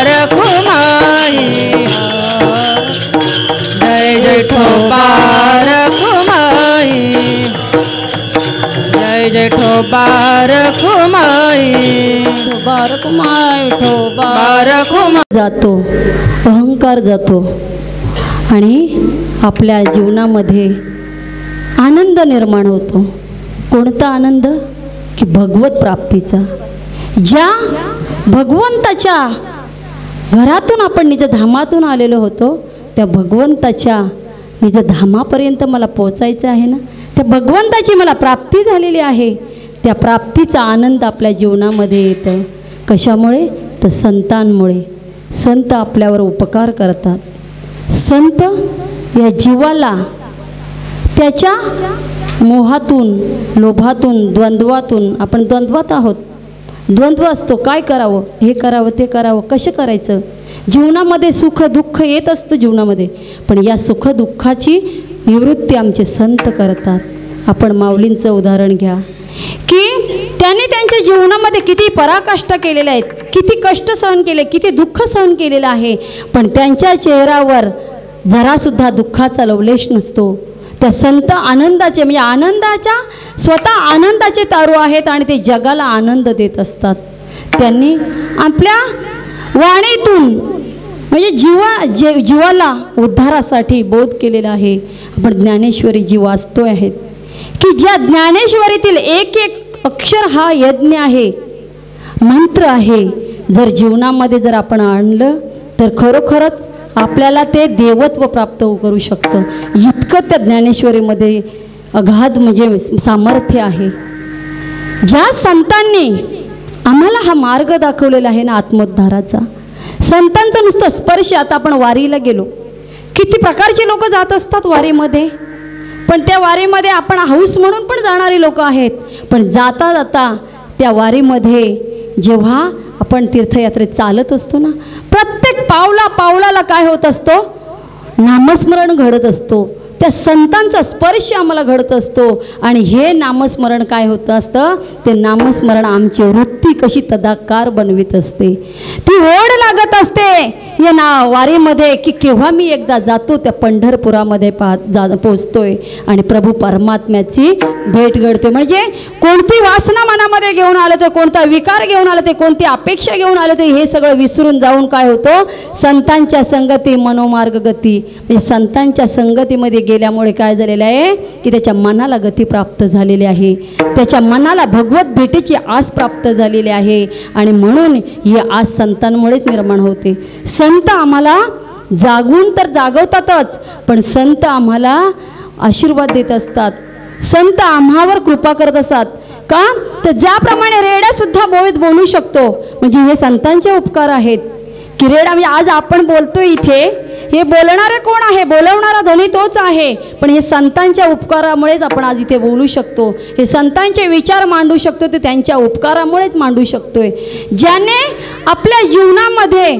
रखुमाई जय जय ठोबा रखुमाई जय जय ठोबा रखुमाई ठोबा रखुमाई ठोबा रखुमाई जातो, अहंकार जातो आणि आपल्या जीवनामध्ये आनंद निर्माण होतो. कोणता आनंद? की भगवत प्राप्तीचा. ज्या भगवंताच्या घरातून आपण निज धामातून आलेलो होतो त्या भगवंताच्या निज धामापर्यंत मला पोचायचं आहे ना. त्या भगवंताची मला प्राप्ती झालेली आहे. त्या प्राप्तीचा आनंद आपल्या जीवनामध्ये येतं. कशामुळे? तर संतांमुळे. संत आपल्यावर उपकार करतात. संत या जीवाला त्याच्या मोहातून, लोभातून, द्वंद्वातून, आपण द्वंद्वात आहोत. द्वंद्व असतो, काय करावं, हे करावं, ते करावं, कसं करायचं. जीवनामध्ये सुख दुःख येत असतं जीवनामध्ये, पण या सुख दुःखाची निवृत्ती आमचे संत करतात. आपण माऊलींचं उदाहरण घ्या की त्यांनी त्यांच्या जीवनामध्ये किती पराकाष्ठा केलेल्या आहेत, किती कष्ट सहन केले, किती दुःख सहन केलेलं आहे, पण त्यांच्या चेहऱ्यावर जरासुद्धा दुःखाचा लवलेश नसतो. त्या संत आनंदाचे म्हणजे आनंदाच्या स्वतः आनंदाचे तारू आहेत आणि ते जगाला आनंद देत असतात. त्यांनी आपल्या वाणीतून म्हणजे जीवाला उद्धारासाठी बोध केलेला आहे. आपण ज्ञानेश्वरी जी वाचतोय आहेत की ज्या ज्ञानेश्वरीतील एक एक अक्षर हा यज्ञ आहे, मंत्र आहे. जर जीवनामध्ये जर आपण आणलं तर खरोखरच आपल्याला ते देवत्व प्राप्त करू शकतं. इतकं त्या ज्ञानेश्वरीमध्ये अगाध म्हणजे सामर्थ्य आहे. ज्या संतांनी आम्हाला हा मार्ग दाखवलेला आहे ना आत्मोद्धाराचा, संतांचा नुसतं स्पर्श. आता आपण वारीला गेलो, किती प्रकारचे लोक जात असतात वारीमध्ये, पण त्या वारीमध्ये आपण हौस म्हणून पण जाणारी लोक आहेत. पण जाता जाता त्या वारीमध्ये जेव्हा आपण तीर्थयात्रेत चालत असतो ना, प्रत्येक पावलाला काय होत असतो, नामस्मरण घडत असतो. त्या संतांचा स्पर्श आम्हाला घडत असतो. आणि हे नामस्मरण काय होतं असतं, ते नामस्मरण आमची वृत्ती कशी तदाकार बनवित असते. ती ओढ लागत असते या वारीमध्ये की केव्हा मी एकदा जातो त्या पंढरपुरामध्ये पोचतोय आणि प्रभू परमात्म्याची भेट घडतोय. म्हणजे कोणती वासना मनामध्ये घेऊन आलं ते, कोणता विकार घेऊन आलं ते, कोणती अपेक्षा घेऊन आलं ते, हे सगळं विसरून जाऊन काय होतं, संतांच्या संगती मनोमार्ग गती. म्हणजे संतांच्या संगतीमध्ये गेल्यामुळे काय झालेलं आहे की त्याच्या मनाला गती प्राप्त झालेली आहे, त्याच्या मनाला भगवत भेटीची आस प्राप्त झालेली आहे. आणि म्हणून ही आस संतांमुळेच निर्माण होते. संत आम्हाला जागून तर जागवतातच, पण संत आम्हाला आशीर्वाद देत असतात. संत आम्हावर कृपा करत असतात. का तर ज्याप्रमाणे रेड्यासुद्धा बोलू शकतो, म्हणजे हे संतांचे उपकार आहेत. की रेडा म्हणजे आज आपण बोलतोय इथे, हे बोलणारे कोण आहे, बोलवणारा धनी तोच आहे. पण हे संतांच्या उपकारामुळेच आपण आज इथे बोलू शकतो. हे संतांचे विचार मांडू शकतो ते त्यांच्या उपकारामुळेच मांडू शकतोय. ज्याने आपल्या जीवनामध्ये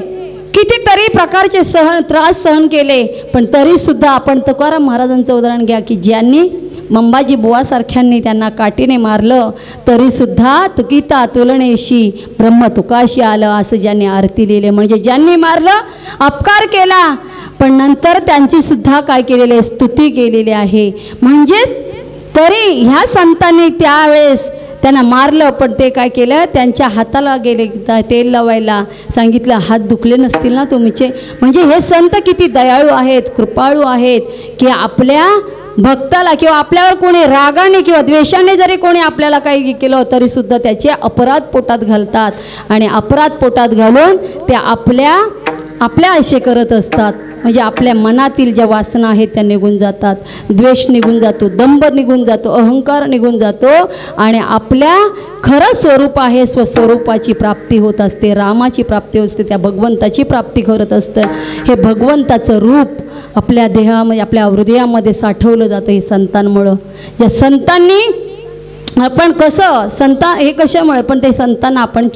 कितीतरी प्रकारचे त्रास सहन केले, पण तरीसुद्धा आपण तुकाराम महाराजांचं उदाहरण घ्या की ज्यांनी मंबाजी बुवासारख्यांनी त्यांना काठीने मारलं तरीसुद्धा तुकिता तुलनेशी ब्रह्म तुकाशी आलं असं ज्यांनी आरती लिहिले. म्हणजे ज्यांनी मारलं, अपकार केला, पण नंतर त्यांची सुद्धा काय केलेली आहे, स्तुती केलेली आहे. म्हणजेच तरी ह्या संतांनी त्यावेळेस त्यांना मारलं, पण ते काय केलं, त्यांच्या हाताला गेले तेल लावायला सांगितलं, हात दुखले नसतील ना तुमचे. म्हणजे हे संत किती दयाळू आहेत, कृपाळू आहेत की आपल्या भक्ताला किंवा आपल्यावर कोणी रागाने किंवा द्वेषाने जरी कोणी आपल्याला काही केलं तरीसुद्धा त्याचे अपराध पोटात घालतात. आणि अपराध पोटात घालून ते आपल्या असे करत असतात. म्हणजे आपल्या मनातील ज्या वासना आहेत त्या निघून जातात, द्वेष निघून जातो, दंभ निघून जातो, अहंकार निघून जातो आणि आपल्या खरं स्वरूप आहे स्वस्वरूपाची प्राप्ती होत असते, रामाची प्राप्ती होत असते, त्या भगवंताची प्राप्ती करत असतं. हे भगवंताचं रूप आपल्या देहामध्ये आपल्या हृदयामध्ये साठवलं जातं हे संतांमुळं. ज्या संतांनी आपण कसं हे कशामुळे, पण ते संतांना आपण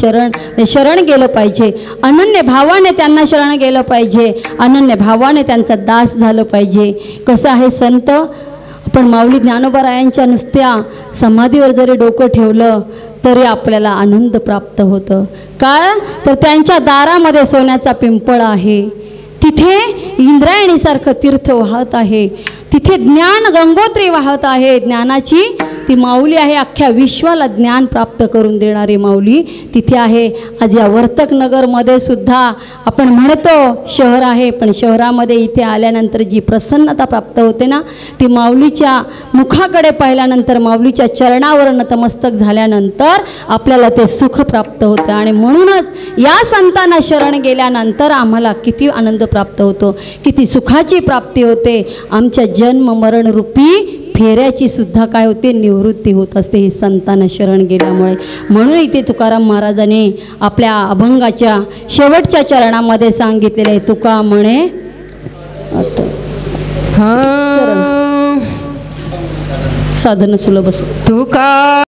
शरण गेलं पाहिजे, अनन्य भावाने त्यांना शरण गेलं पाहिजे, अनन्य भावाने त्यांचा दास झालं पाहिजे. कसं आहे संत, आपण माऊली ज्ञानोबारायांच्या नुसत्या समाधीवर जरी डोकं ठेवलं तरी आपल्याला आनंद प्राप्त होतं. का तर त्यांच्या दारामध्ये सोन्याचा पिंपळ आहे, तिथे इंद्रायणीसारखं तीर्थ वाहत आहे, तिथे ज्ञान गंगोत्री वाहत आहे. ज्ञानाची ती माऊली आहे, अख्ख्या विश्वाला ज्ञान प्राप्त करून देणारी माऊली तिथे आहे. आज या वर्तकनगरमध्ये सुद्धा आपण म्हणतो शहर आहे, पण शहरामध्ये इथे आल्यानंतर जी प्रसन्नता प्राप्त होते ना, ती माऊलीच्या मुखाकडे पाहिल्यानंतर, माऊलीच्या चरणावर नतमस्तक झाल्यानंतर आपल्याला ते सुख प्राप्त होतं. आणि म्हणूनच या संतांना शरण गेल्यानंतर आम्हाला किती आनंद प्राप्त होतो, किती सुखाची प्राप्ती होते. आमच्या जन्म मरण रूपी फेऱ्याची सुद्धा काय होते, निवृत्ती होत असते ही संतांना शरण गेल्यामुळे. म्हणून इथे तुकाराम महाराजांनी आपल्या अभंगाच्या शेवटच्या चरणामध्ये सांगितलेले आहे, तुका म्हणे साधन सुलभ तुका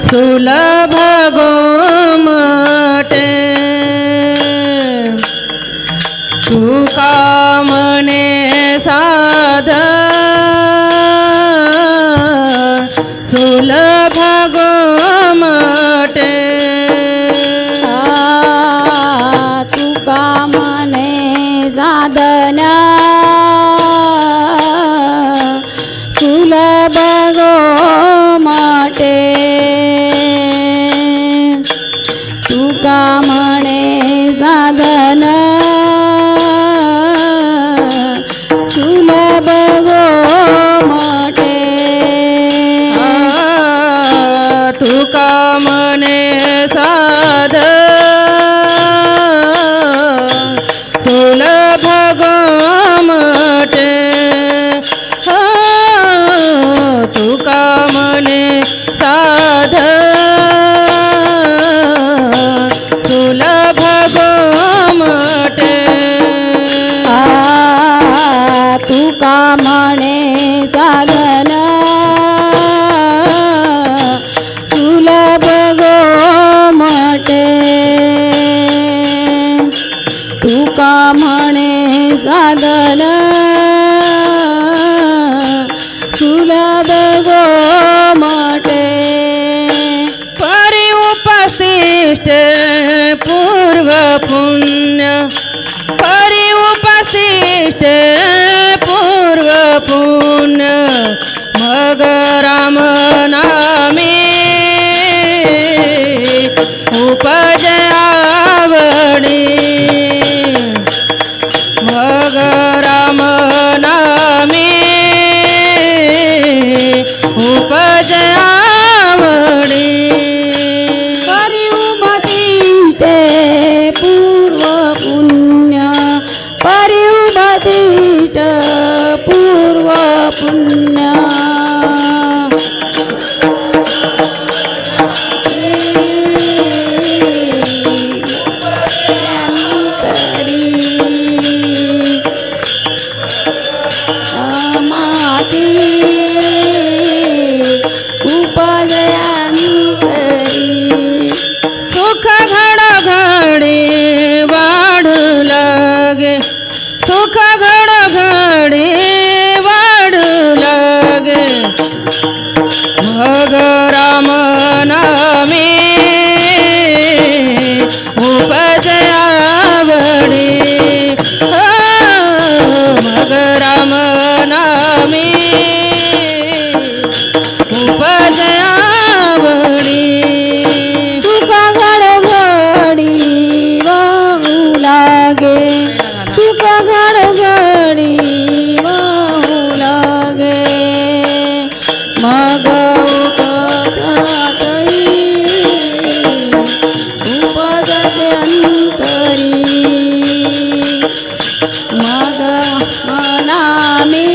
सुलभ गोमटे, तुका म्हणे साधन सुलभ गोमटे, तुका म्हणे साधन साध सुलभ गोमटे तुका म्हणे साध सुलभ गोमटे तुका म्हणे साधन सुलभ गोमटे तुका म्हणे साधन सुलभ गोमटे परि उपशिष्ट पूर्व पुण्य परि उपशिष्ट पूर्व पुण्य मग राम नामे उपजयावडी मग राम नामे उपजयावडी परिउमतीष्टे पूर्व पुण्य परिउमतीष्ट पूर्व पुण्य सुख घडघडी वाढू लागे सुख घडघडी वाढू लागे मग राम नामे उपजयावडी मग राम नामे उपजयावडी सुख घडघडी वाहू लागे सुख घडघडी वाहू लागे मग उपजते अंतरी मग नामे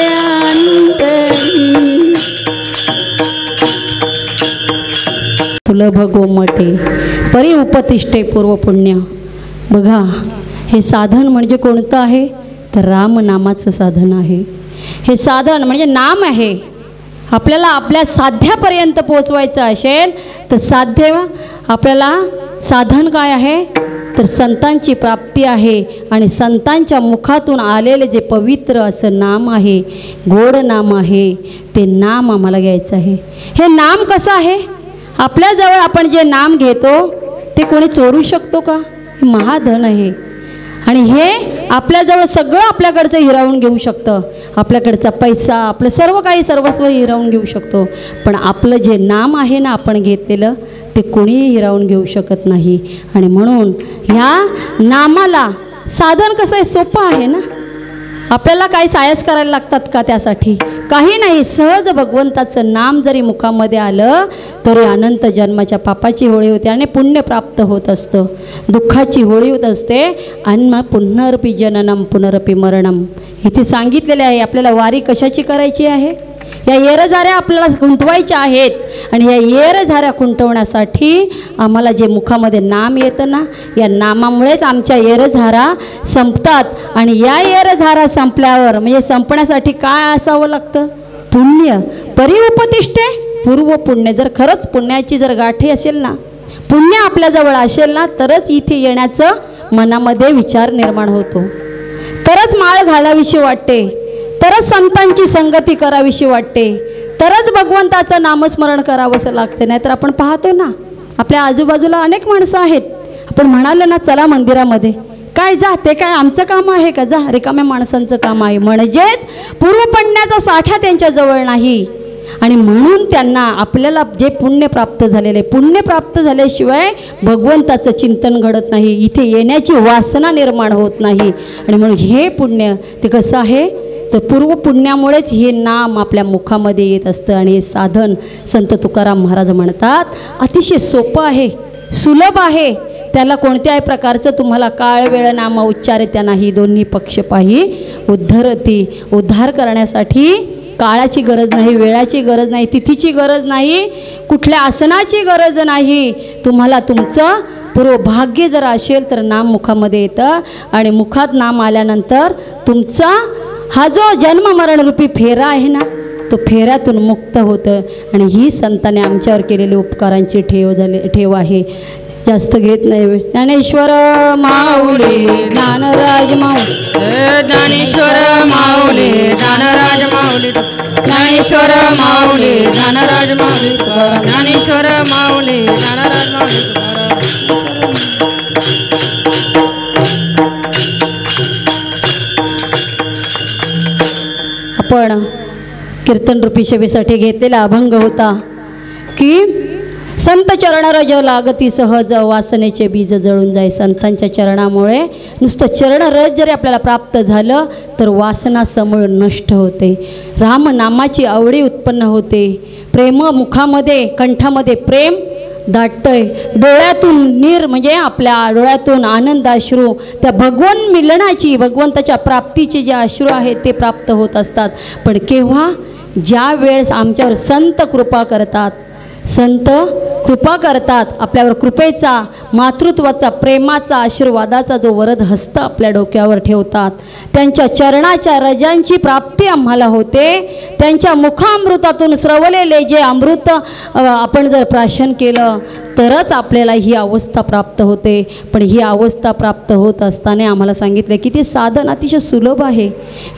उपजयांतरी सुलभ गोमटे परि उपतिष्ठे पूर्व पुण्य. बघा, हे साधन म्हणजे कोणतं आहे तर राम नामाचं साधन आहे. हे साधन म्हणजे नाम आहे. आपल्याला आपल्या साध्यापर्यंत पोचवायचं असेल तर साध्य आपल्याला साधन काय आहे तर संतांची प्राप्ती आहे. आणि संतांच्या मुखातून आलेले जे पवित्र असं नाम आहे, गोड नाम आहे, ते नाम आम्हाला घ्यायचं आहे. हे नाम कसं आहे? आपल्याजवळ आपण जे नाम घेतो ते कोणी चोरू शकतो का? हे महाधन आहे. आणि हे आपल्याजवळ सगळं आपल्याकडचं हिरावून घेऊ शकतं. आपल्याकडचा पैसा, आपलं सर्व काही सर्वस्व हिरावून घेऊ शकतो. पण आपलं जे नाम आहे ना आपण घेतलेलं, ते कोणीही हिरावून घेऊ शकत नाही. आणि म्हणून ह्या नामाला साधन कसं आहे? सोपं आहे ना. आपल्याला काही सायस करायला लागतात का त्यासाठी? काही नाही. सहज भगवंताचं नाम जरी मुखामध्ये आलं तरी अनंत जन्माच्या पापाची होळी होते आणि पुण्य प्राप्त होत असतं. दुःखाची होळी होत असते आणि मग पुनरपि जननम पुनरपि मरणम. इथे सांगितलेले आहे आपल्याला वारी कशाची करायची आहे. या येरझाऱ्या आपल्याला खुंटवायच्या आहेत. आणि या येरझाऱ्या खुंटवण्यासाठी आम्हाला जे मुखामध्ये नाम येतं ना, या नामामुळेच आमच्या येरझारा संपतात. आणि या येरझारा संपल्यावर म्हणजे संपण्यासाठी काय असावं लागतं? पुण्य. परि उपतिष्ठे पूर्व पुण्य. जर खरंच पुण्याची जर गाठी असेल ना, पुण्य आपल्याजवळ असेल ना, तरच इथे येण्याचं मनामध्ये विचार निर्माण होतो. तरच माळ घालावीशी वाटते, तरच संतांची संगती करावीशी वाटते, तरच भगवंताचं नामस्मरण करावंसं लागते. नाहीतर आपण पाहतो ना आपल्या आजूबाजूला अनेक माणसं आहेत. आपण म्हणालो ना चला मंदिरामध्ये, काय जा, ते काय आमचं काम आहे का? जा, रिकाम्या माणसांचं काम आहे. म्हणजेच पूर्वपुण्याचा साठा त्यांच्याजवळ नाही. आणि म्हणून त्यांना आपल्याला जे पुण्य प्राप्त झालेले, पुण्य प्राप्त झाल्याशिवाय भगवंताचं चिंतन घडत नाही, इथे येण्याची वासना निर्माण होत नाही. आणि म्हणून हे पुण्य ते कसं आहे तर पूर्वपुण्यामुळेच हे नाम आपल्या मुखामध्ये येत असतं. आणि हे साधन संत तुकाराम महाराज म्हणतात अतिशय सोपं आहे, सुलभ आहे. त्याला कोणत्याही प्रकारचं तुम्हाला काळ वेळ नाम उच्चारित्या नाही, दोन्ही पक्षपाही उद्धरती. उद्धार करण्यासाठी काळाची गरज नाही, वेळाची गरज नाही, तिथीची गरज नाही, कुठल्या आसनाची गरज नाही. तुम्हाला तुमचं पूर्व भाग्य जर असेल तर नाम मुखामध्ये येतं. आणि मुखात नाम आल्यानंतर तुमचा हा जो जन्म मरणरूपी फेरा आहे ना, तो फेऱ्यातून मुक्त होतं. आणि ही संतांनी आमच्यावर केलेली उपकारांची ठेव आहे. जास्त घेत नाही. ज्ञानेश्वर माऊली ज्ञानराज माऊली, ज्ञानेश्वर माऊली ज्ञानराज माऊली, ज्ञानेश्वर माऊली ज्ञानराज माऊली, ज्ञानेश्वर माऊली ज्ञानराज माऊली. आपण कीर्तनरूपी सेवेसाठी घेतलेला अभंग होता की संत चरण रज लागती सहज, वासनेचे बीज जळून जाई. संतांच्या चरणामुळे नुसतं चरण रज जरी आपल्याला प्राप्त झालं तर वासना समूळ नष्ट होते. रामनामाची आवडी उत्पन्न होते. प्रेम मुखामध्ये कंठामध्ये प्रेम दाटतंय. डोळ्यातून म्हणजे आपल्या डोळ्यातून आनंदाश्रू, त्या भगवान मिलनाची, भगवंताच्या प्राप्तीचे जे अश्रू आहेत ते प्राप्त होत असतात. पण केव्हा? ज्या वेळेस आमच्यावर संत कृपा करतात, संत कृपा करतात, आपल्यावर कृपेचा, मातृत्वाचा, प्रेमाचा, आशीर्वादाचा जो वरद हस्त आपल्या डोक्यावर ठेवतात. त्यांच्या चरणाच्या रजांची प्राप्ती आम्हाला होते. त्यांच्या मुखामृतातून स्रवलेले जे अमृत आपण जर प्राशन केलं तरच आपल्याला ही अवस्था प्राप्त होते. पण ही अवस्था प्राप्त होत असताना आम्हाला सांगितलं की ते साधन अतिशय सुलभ आहे.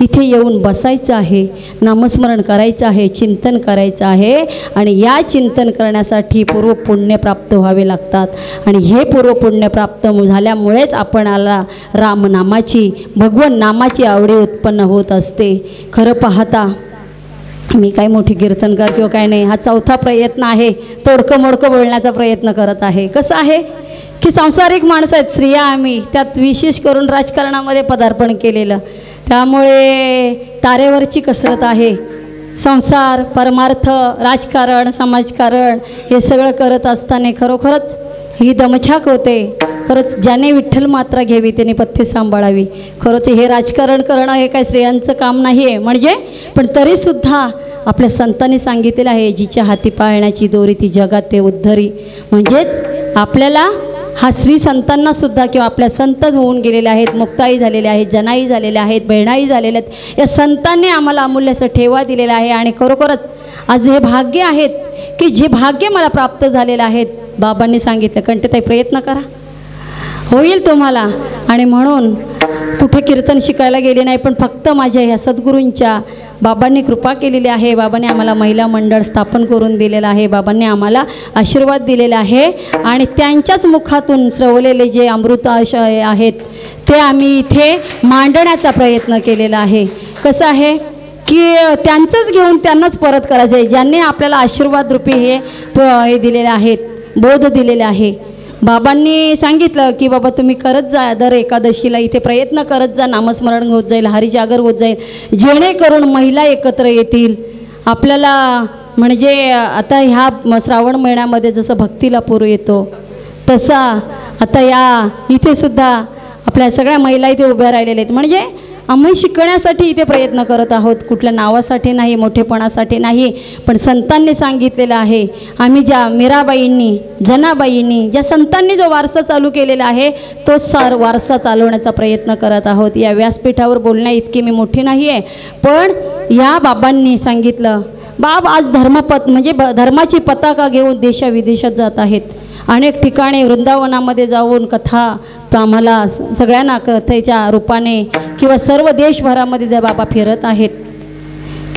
इथे येऊन बसायचं आहे, नामस्मरण करायचं आहे, चिंतन करायचं आहे. आणि या चिंतन करण्यासाठी पूर्व पुण्य प्राप्त व्हावे लागतात. आणि हे पूर्व पुण्य प्राप्त झाल्यामुळेच आपणाला रामनामाची, भगवन नामाची आवडी उत्पन्न होत असते. खरं पाहता मी काय मोठी कीर्तनकार किंवा काय नाही, हा चौथा प्रयत्न आहे. तोडकं मोडकं बोलण्याचा प्रयत्न करत आहे. कसं आहे की सांसारिक माणसं आहेत, स्त्रिया आम्ही, त्यात विशेष करून राजकारणामध्ये पदार्पण केलेलं, त्यामुळे तारेवरची कसरत आहे. संसार, परमार्थ, राजकारण, समाजकारण हे सगळं करत असताना खरोखरच ही दमछाक होते. खरंच ज्याने विठ्ठल मात्रा घ्यावी त्याने पथ्य सांभाळावी. खरंच हे राजकारण करणं हे काय स्त्रियांचं काम नाही आहे म्हणजे, पण तरीसुद्धा आपल्या संतांनी सांगितलेलं आहे जिच्या हाती पाळण्याची दोरी ती जगात ते उद्धरी. म्हणजेच आपल्याला हा श्री संतांनासुद्धा किंवा आपल्या संत होऊन गेलेले आहेत, मुक्ताई झालेले आहेत, जनाई झालेल्या आहेत, बहिणाई झालेल्या आहेत, या संतांनी आम्हाला अमूल्य असं ठेवा दिलेला आहे. आणि खरोखरच आज हे भाग्य आहेत की जे भाग्य मला प्राप्त झालेलं आहेत. बाबांनी सांगितलं कंठताई प्रयत्न करा, होईल तुम्हाला. आणि म्हणून कुठे कीर्तन शिकायला गेले नाही, पण फक्त माझ्या ह्या सद्गुरूंच्या बाबांनी कृपा केलेली आहे. बाबांनी आम्हाला महिला मंडळ स्थापन करून दिलेलं आहे. बाबांनी आम्हाला आशीर्वाद दिलेला आहे. आणि त्यांच्याच मुखातून स्रवलेले जे अमृत आहेत ते आम्ही इथे मांडण्याचा प्रयत्न केलेला आहे. कसं आहे की त्यांचंच घेऊन त्यांनाच परत करायचं आहे. ज्यांनी आपल्याला आशीर्वाद रूपी हे दिलेले आहेत, बोध दिलेले आहे. बाबांनी सांगितलं की बाबा तुम्ही करत जा, दर एकादशीला इथे प्रयत्न करत जा, नामस्मरण होत जाईल, हरिजागर होत जाईल, जेणेकरून महिला एकत्र येतील. आपल्याला म्हणजे आता ह्या श्रावण महिन्यामध्ये जसं भक्तीला पूर येतो तसा आता या इथे सुद्धा आपल्या सगळ्या महिला इथे उभ्या राहिलेल्या आहेत. म्हणजे आम्ही शिकण्यासाठी इथे प्रयत्न करत आहोत, कुठल्या नावासाठी नाही, मोठेपणासाठी नाही, पण संतांनी सांगितलेलं आहे. आम्ही ज्या मीराबाईंनी, जनाबाईंनी, ज्या संतांनी जो वारसा चालू केलेला आहे तो वारसा चालवण्याचा प्रयत्न करत आहोत. या व्यासपीठावर बोलण्या इतकी मी मोठी नाही आहे, पण या बाबांनी सांगितलं, बाब आज म्हणजे धर्माची पताका घेऊन देशाविदेशात जात आहेत. अनेक ठिकाणी वृंदावनामध्ये जाऊन कथा आम्हाला सगळ्यांना कथेच्या रूपाने किंवा सर्व देशभरामध्ये जे बाबा फिरत आहेत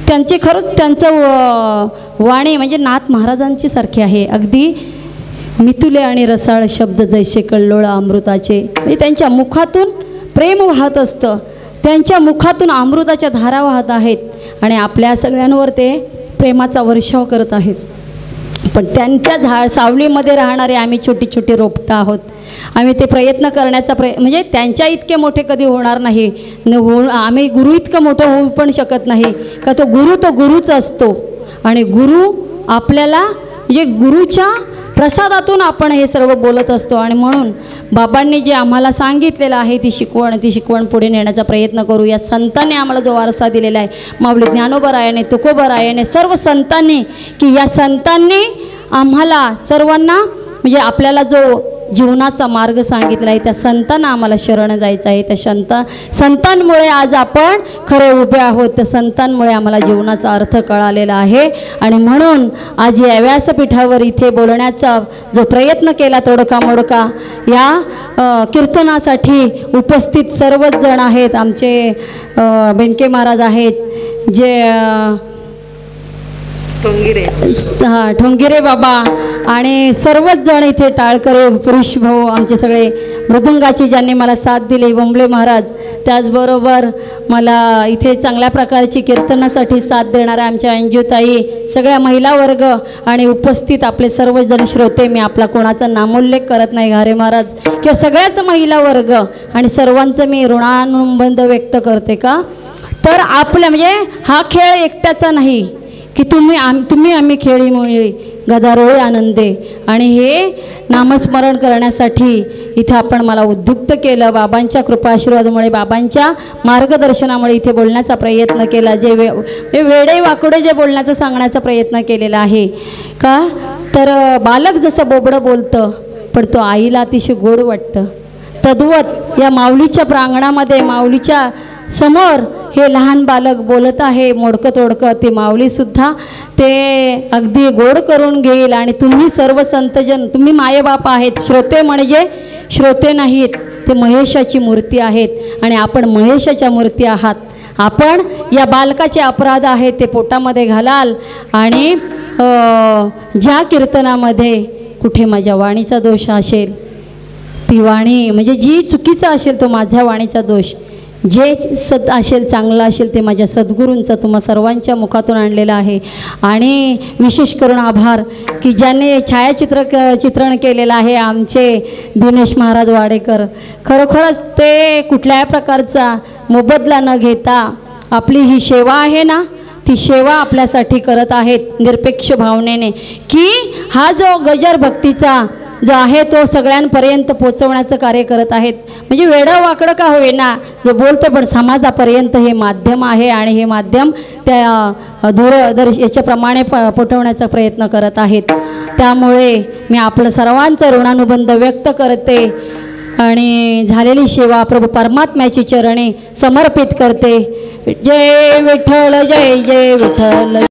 त्यांचे खरंच त्यांचं वाणी म्हणजे नाथ महाराजांची सारखी आहे. अगदी मितुले आणि रसाळ शब्द जैसे कल्लोळ अमृताचे. म्हणजे त्यांच्या मुखातून प्रेम वाहत असतं, त्यांच्या मुखातून अमृताच्या धारा वाहत आहेत आणि आपल्या सगळ्यांवर ते प्रेमाचा वर्षाव करत आहेत. पण त्यांच्या सावलीमध्ये राहणारे आम्ही छोटी छोटी रोपटं आहोत. आम्ही ते प्रयत्न करण्याचा म्हणजे त्यांच्या इतके मोठे कधी होणार नाही आम्ही गुरु इतकं मोठं होऊ पण शकत नाही का. तो गुरुच असतो आणि गुरु आपल्याला म्हणजे गुरुच्या प्रसादातून आपण हे सर्व बोलत असतो. आणि म्हणून बाबांनी जे आम्हाला सांगितलेलं आहे ती शिकवण पुढे नेण्याचा प्रयत्न करू. या संतांनी आम्हाला जो वारसा दिलेला आहे माऊली ज्ञानोबरायाने, तुकोबरायाने, सर्व संतांनी, की या संतांनी आम्हाला सर्वांना म्हणजे आपल्याला जो जीवनाचा मार्ग सांगितला आहे त्या संतांना आम्हाला शरण जायचं आहे. त्या संतांमुळे आज आपण खरे उभे आहोत. त्या संतांमुळे आम्हाला जीवनाचा अर्थ कळालेला आहे. आणि म्हणून आज या व्यासपीठावर इथे बोलण्याचा जो प्रयत्न केला तोडका मोडका या कीर्तनासाठी उपस्थित सर्वच जण आहेत. आमचे बेनके महाराज आहेत, जे ठोंगिरे बाबा आणि सर्वच जण इथे, टाळकरे पुरुष भाऊ, आमचे सगळे मृदुंगाची ज्यांनी मला साथ दिली, बोंबले महाराज, त्याचबरोबर मला इथे चांगल्या प्रकारची कीर्तनासाठी साथ देणाऱ्या आमच्या अंजुताई, सगळ्या महिला वर्ग आणि उपस्थित आपले सर्वजण श्रोते. मी आपला कोणाचा नामोल्लेख करत नाही, घारे महाराज किंवा सगळ्याच महिला वर्ग आणि सर्वांचं मी ऋणानुबंध व्यक्त करते. का तर आपल्या म्हणजे हा खेळ एकट्याचा नाही की तुम्ही आम्ही खेळीमुळे गदारोळी आनंदे. आणि हे नामस्मरण करण्यासाठी इथे आपण मला उद्युक्त केलं. बाबांच्या कृपा आशीर्वादामुळे, बाबांच्या मार्गदर्शनामुळे इथे बोलण्याचा प्रयत्न केला. जे वेडे वाकडे जे बोलण्याचा सांगण्याचा प्रयत्न केलेला आहे. का तर बालक जसं बोबडं बोलतं पण तो आईला अतिशय गोड वाटतं, तद्वत या माऊलीच्या प्रांगणामध्ये माऊलीच्या समोर हे लहान बालक बोलत आहे मोडकं तोडकं. ते माऊलीसुद्धा ते अगदी गोड करून घेईल. आणि तुम्ही सर्व संतजन, तुम्ही मायबाप आहेत. श्रोते म्हणजे श्रोते नाहीत, ते महेशाची मूर्ती आहेत आणि आपण महेशाच्या मूर्ती आहात. आपण या बालकाचे अपराध आहेत ते पोटामध्ये घालाल. आणि ज्या कीर्तनामध्ये कुठे माझ्या वाणीचा दोष असेल, ती वाणी म्हणजे जी चुकीचा असेल तो माझ्या वाणीचा दोष, जे असेल चांगलं असेल ते माझ्या सद्गुरूंचा तुम्हा सर्वांच्या मुखातून आणलेला आहे. आणि विशेष करून आभार की ज्यांनी चित्रण केलेलं आहे आमचे दिनेश महाराज वाडेकर. खरोखरच ते कुठल्याही प्रकारचा मोबदला न घेता आपली ही सेवा आहे ना, ती सेवा आपल्यासाठी करत आहेत निरपेक्ष भावनेने. की हा जो गजर भक्तीचा जो आहे तो सगळ्यांपर्यंत पोचवण्याचं कार्य करत आहेत. म्हणजे वेडं वाकडं का होईना जो बोलतो पण समाजापर्यंत हे माध्यम आहे आणि हे माध्यम त्या याच्याप्रमाणे पटवण्याचा प्रयत्न करत आहेत. त्यामुळे मी आपलं सर्वांचं ऋणानुबंध व्यक्त करते आणि झालेली सेवा प्रभू परमात्म्याची चरणी समर्पित करते. जय विठ्ठल, जय जय विठ्ठल.